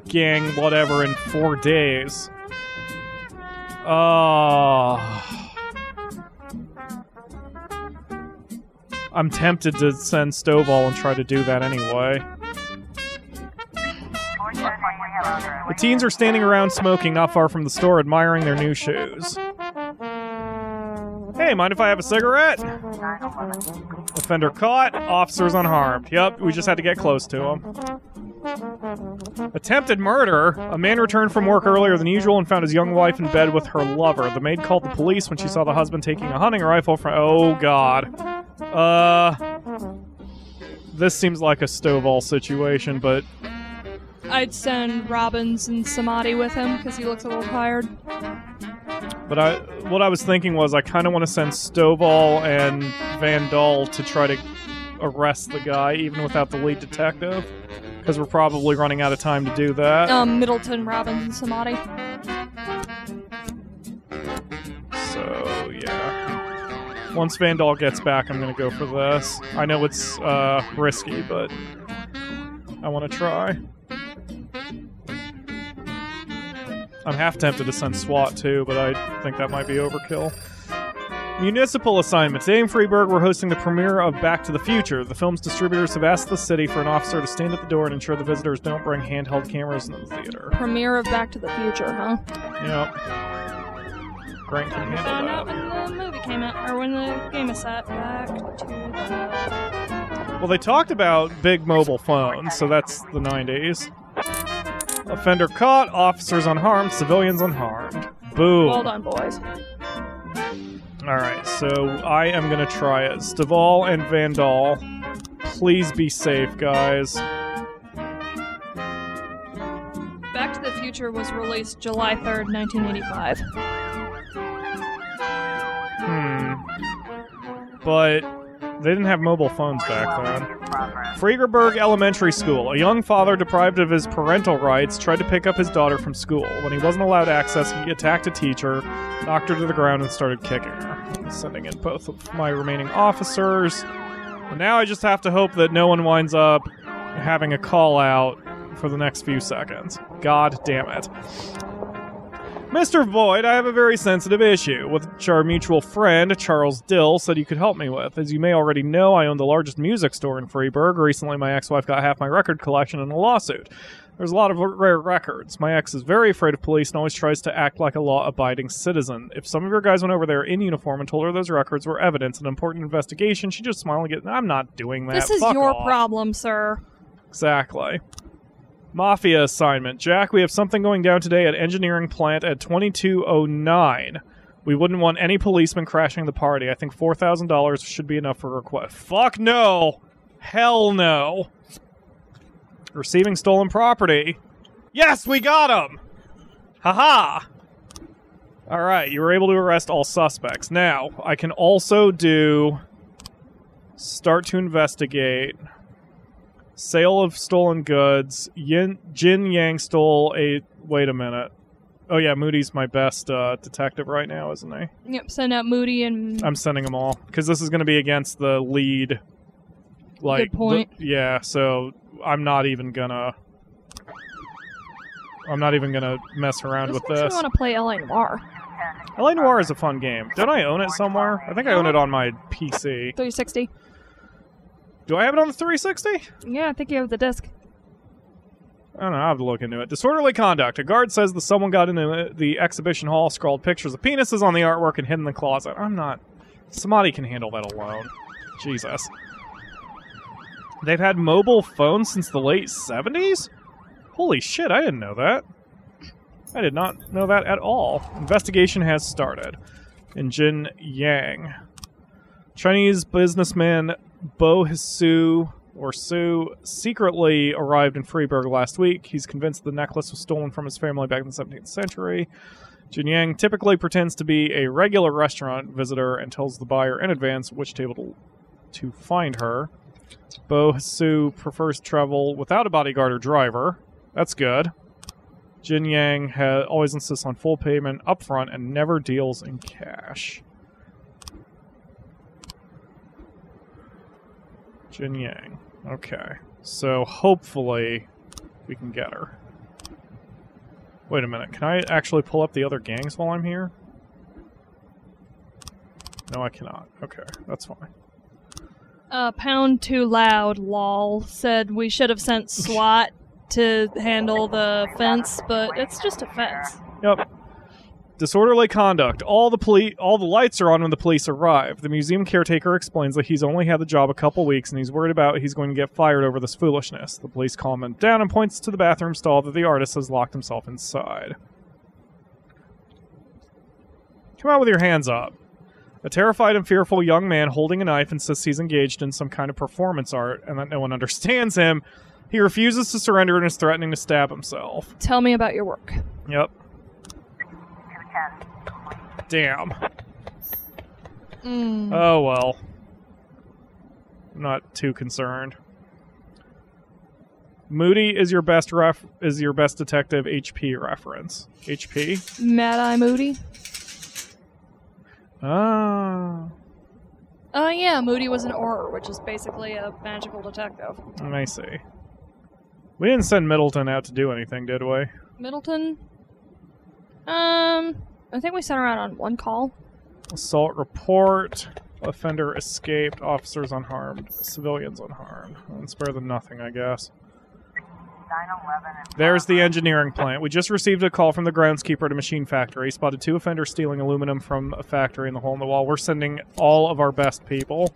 Gang, whatever, in 4 days. Oh... I'm tempted to send Stovall and try to do that anyway. The teens are standing around smoking not far from the store, admiring their new shoes. Hey, mind if I have a cigarette? Offender caught, officers unharmed. Yep, we just had to get close to him. Attempted murder. A man returned from work earlier than usual and found his young wife in bed with her lover. The maid called the police when she saw the husband taking a hunting rifle from... Oh, God. This seems like a Stovall situation, but... I'd send Robbins and Samadhi with him, because he looks a little tired. But what I was thinking was I kind of want to send Stovall and Van Dahl to try to arrest the guy, even without the lead detective. Because we're probably running out of time to do that. Middleton, Robbins, and Samadhi. So, yeah. Once Van Dahl gets back, I'm going to go for this. I know it's risky, but I want to try. I'm half tempted to send SWAT too, but I think that might be overkill. Municipal assignment. Today in Freeburg, we're hosting the premiere of Back to the Future. The film's distributors have asked the city for an officer to stand at the door and ensure the visitors don't bring handheld cameras into the theater. Premiere of Back to the Future, huh? Yep. Grant can handle Found that. out when the movie came out, or when the game is set. Back to the... Well, they talked about big mobile phones, so that's the 90s. Offender caught, officers unharmed, civilians unharmed. Boom. Well done, boys. Alright, so I am gonna try it. Stovall and Van Dahl, please be safe, guys. Back to the Future was released July 3rd, 1985. But they didn't have mobile phones back then. Freeburg Elementary School. A young father deprived of his parental rights tried to pick up his daughter from school. When he wasn't allowed access, he attacked a teacher, knocked her to the ground, and started kicking her. Sending in both of my remaining officers. And now I just have to hope that no one winds up having a call out for the next few seconds. God damn it. Mr. Void, I have a very sensitive issue, which our mutual friend, Charles Dill, said you could help me with. As you may already know, I own the largest music store in Freeburg. Recently, my ex-wife got half my record collection in a lawsuit. There's a lot of rare records. My ex is very afraid of police and always tries to act like a law-abiding citizen. If some of your guys went over there in uniform and told her those records were evidence in an important investigation, she'd just smile and get, I'm not doing that. This is Fuck your off. problem, sir. Exactly. Mafia assignment. Jack, we have something going down today at engineering plant at 2209. We wouldn't want any policemen crashing the party. I think $4,000 should be enough for a request. Fuck no! Hell no! Receiving stolen property. Yes, we got him! Haha! Alright, you were able to arrest all suspects. Now, I can also do... Start to investigate... Sale of stolen goods. Jin Yang stole a... Wait a minute. Oh yeah, Moody's my best detective right now, isn't he? Yep, send out Moody and... I'm sending them all. Because this is going to be against the lead... Like, good point. yeah, so I'm not even gonna... I'm not even gonna mess around with This this. makes me want to play L.A. Noire. L.A. Noire is a fun game. Don't I own it somewhere? I think I own it on my PC. 360. Do I have it on the 360? Yeah, I think you have the disc. I don't know, I'll have to look into it. Disorderly conduct. A guard says that someone got into the exhibition hall, scrawled pictures of penises on the artwork, and hid in the closet. I'm not... Somebody can handle that alone. Jesus. They've had mobile phones since the late 70s? Holy shit, I didn't know that. I did not know that at all. Investigation has started. In Jin Yang. Chinese businessman Bo Su secretly arrived in Freiburg last week. He's convinced the necklace was stolen from his family back in the 17th century. Jin Yang typically pretends to be a regular restaurant visitor and tells the buyer in advance which table to find her. Bo Su prefers to travel without a bodyguard or driver. That's good. Jin Yang always insists on full payment up front and never deals in cash. Jin Yang. Okay. So hopefully we can get her. Wait a minute. Can I actually pull up the other gangs while I'm here? No, I cannot. Okay. That's fine. Pound Too Loud, lol, said we should have sent SWAT to handle the fence, but it's just a fence. Yep. Disorderly conduct. All the lights are on when the police arrive. The museum caretaker explains that he's only had the job a couple weeks and he's worried about he's going to get fired over this foolishness. The police calm him down and points to the bathroom stall that the artist has locked himself inside. Come out with your hands up. A terrified and fearful young man holding a knife insists he's engaged in some kind of performance art and that no one understands him. He refuses to surrender and is threatening to stab himself. Tell me about your work. Yep. Damn. Oh well. I'm not too concerned. Moody is your best detective HP reference. HP? Mad Eye Moody? Ah. Oh yeah, Moody was an Auror, which is basically a magical detective. I see. We didn't send Middleton out to do anything, did we? Middleton? I think we sent her out on one call. Assault report. Offender escaped. Officers unharmed. Civilians unharmed. It's better than nothing, I guess. 911. There's the engineering plant. We just received a call from the groundskeeper at a machine factory. Spotted 2 offenders stealing aluminum from a factory in the hole in the wall. We're sending all of our best people.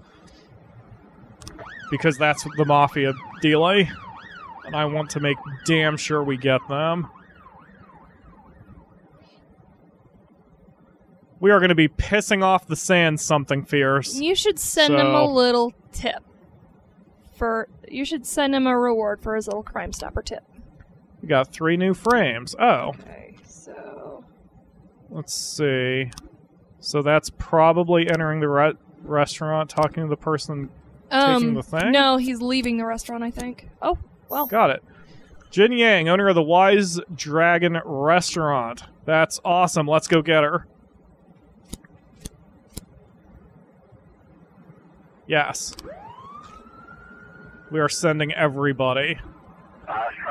Because that's the mafia dealie. And I want to make damn sure we get them. We are going to be pissing off the sand something fierce. You should send him a little tip. You should send him a reward for his little Crime Stopper tip. We got 3 new frames. Oh. Okay, so... Let's see. So that's probably entering the restaurant, talking to the person taking the thing? No, he's leaving the restaurant, I think. Oh, well. Got it. Jin Yang, owner of the Wise Dragon Restaurant. That's awesome. Let's go get her. Yes. We are sending everybody.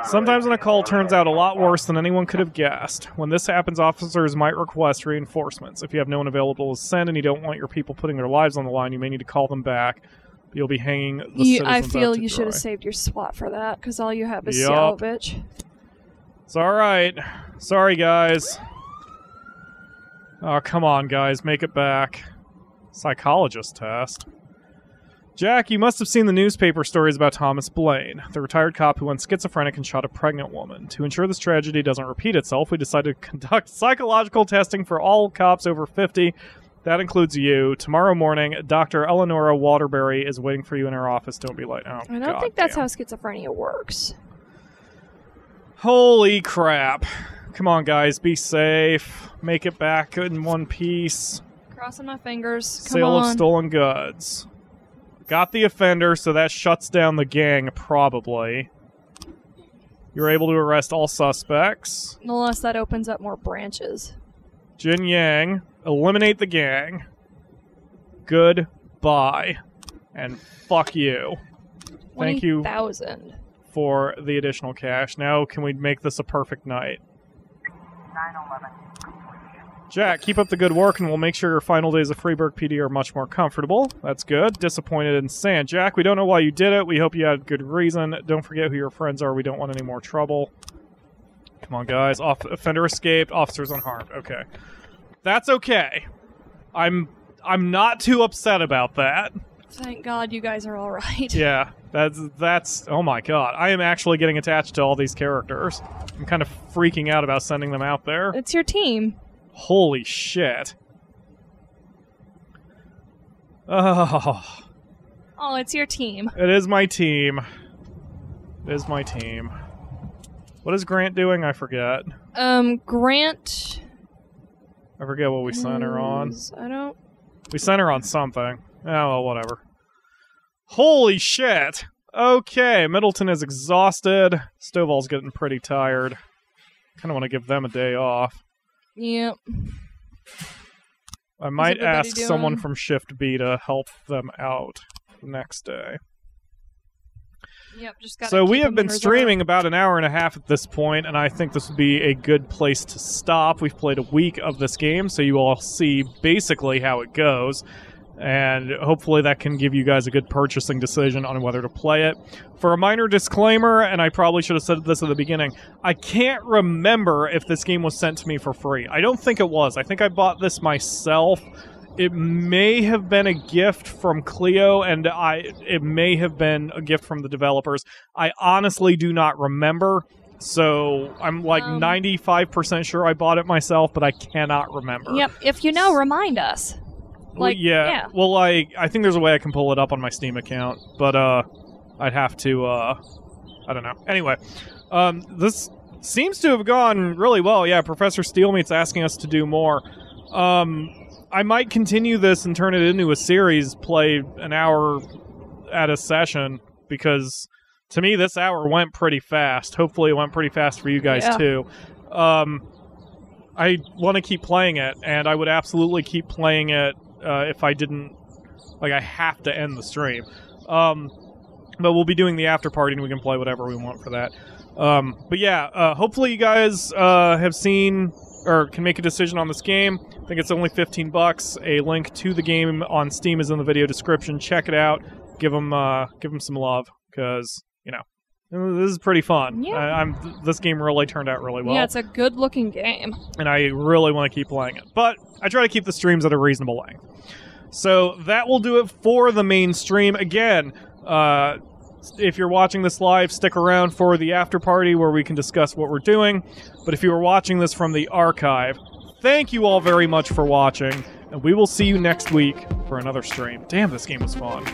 Sometimes an call turns out a lot worse than anyone could have guessed. When this happens, officers might request reinforcements. If you have no one available to send and you don't want your people putting their lives on the line, you may need to call them back. You'll be hanging the citizens I feel out to you should have dry. saved your SWAT for that, because all you have is salvage. It's alright. Sorry, guys. Oh, come on, guys. Make it back. Psychologist test. Jack, you must have seen the newspaper stories about Thomas Blaine, the retired cop who went schizophrenic and shot a pregnant woman. To ensure this tragedy doesn't repeat itself, we decided to conduct psychological testing for all cops over 50. That includes you. Tomorrow morning, Dr. Eleonora Waterbury is waiting for you in her office. Don't be late. Oh, I don't think that's how schizophrenia works. Holy crap. Come on, guys. Be safe. Make it back in one piece. Crossing my fingers. Come Sale on. of stolen goods. Got the offender, so that shuts down the gang, probably. You're able to arrest all suspects. Unless that opens up more branches. Jin Yang, eliminate the gang. Goodbye. And fuck you. Thank you 20,000 for the additional cash. Now, can we make this a perfect night? 911 complete. Jack, keep up the good work, and we'll make sure your final days of Freeburg PD are much more comfortable. That's good. Disappointed in Sand. Jack, we don't know why you did it. We hope you had good reason. Don't forget who your friends are. We don't want any more trouble. Come on, guys. Offender escaped. Officers unharmed. Okay. That's okay. I'm not too upset about that. Thank God you guys are all right. Yeah. That's oh my God. I am actually getting attached to all these characters. I'm kind of freaking out about sending them out there. It's your team. Holy shit. Oh, it's your team. it is my team. It is my team. What is Grant doing? I forget. Grant... I forget what we sent her on. We sent her on something. Oh, well, whatever. Holy shit! Okay, Middleton is exhausted. Stovall's getting pretty tired. Kind of want to give them a day off. Yep. I might ask someone from Shift B to help them out the next day. Yep, just gotta so keep we have them been in streaming reserve. about an hour and a half at this point, and I think this would be a good place to stop. We've played a week of this game, so you all see basically how it goes. And hopefully that can give you guys a good purchasing decision on whether to play it. For a minor disclaimer, and I probably should have said this at the beginning, I can't remember if this game was sent to me for free. I don't think it was. I think I bought this myself. It may have been a gift from Clio, and it may have been a gift from the developers. I honestly do not remember. So I'm like 95% sure I bought it myself, but I cannot remember. Yep, if you know, remind us. Like, yeah. Well, I think there's a way I can pull it up on my Steam account, but I'd have to, I don't know. Anyway, this seems to have gone really well. Yeah, Professor Steelmeat's asking us to do more. I might continue this and turn it into a series, play an hour at a session, because to me this hour went pretty fast. Hopefully it went pretty fast for you guys too. I want to keep playing it, and I would absolutely keep playing it if I didn't, like, I have to end the stream. But we'll be doing the after party, and we can play whatever we want for that. But yeah, hopefully you guys have seen or can make a decision on this game. I think it's only $15. A link to the game on Steam is in the video description. Check it out. Give them some love, because you know this is pretty fun. Yeah. This game really turned out really well. Yeah, it's a good-looking game, and I really want to keep playing it. But I try to keep the streams at a reasonable length. So that will do it for the main stream. Again, if you're watching this live, stick around for the after party where we can discuss what we're doing. But if you are watching this from the archive, thank you all very much for watching, and we will see you next week for another stream. Damn, this game was fun.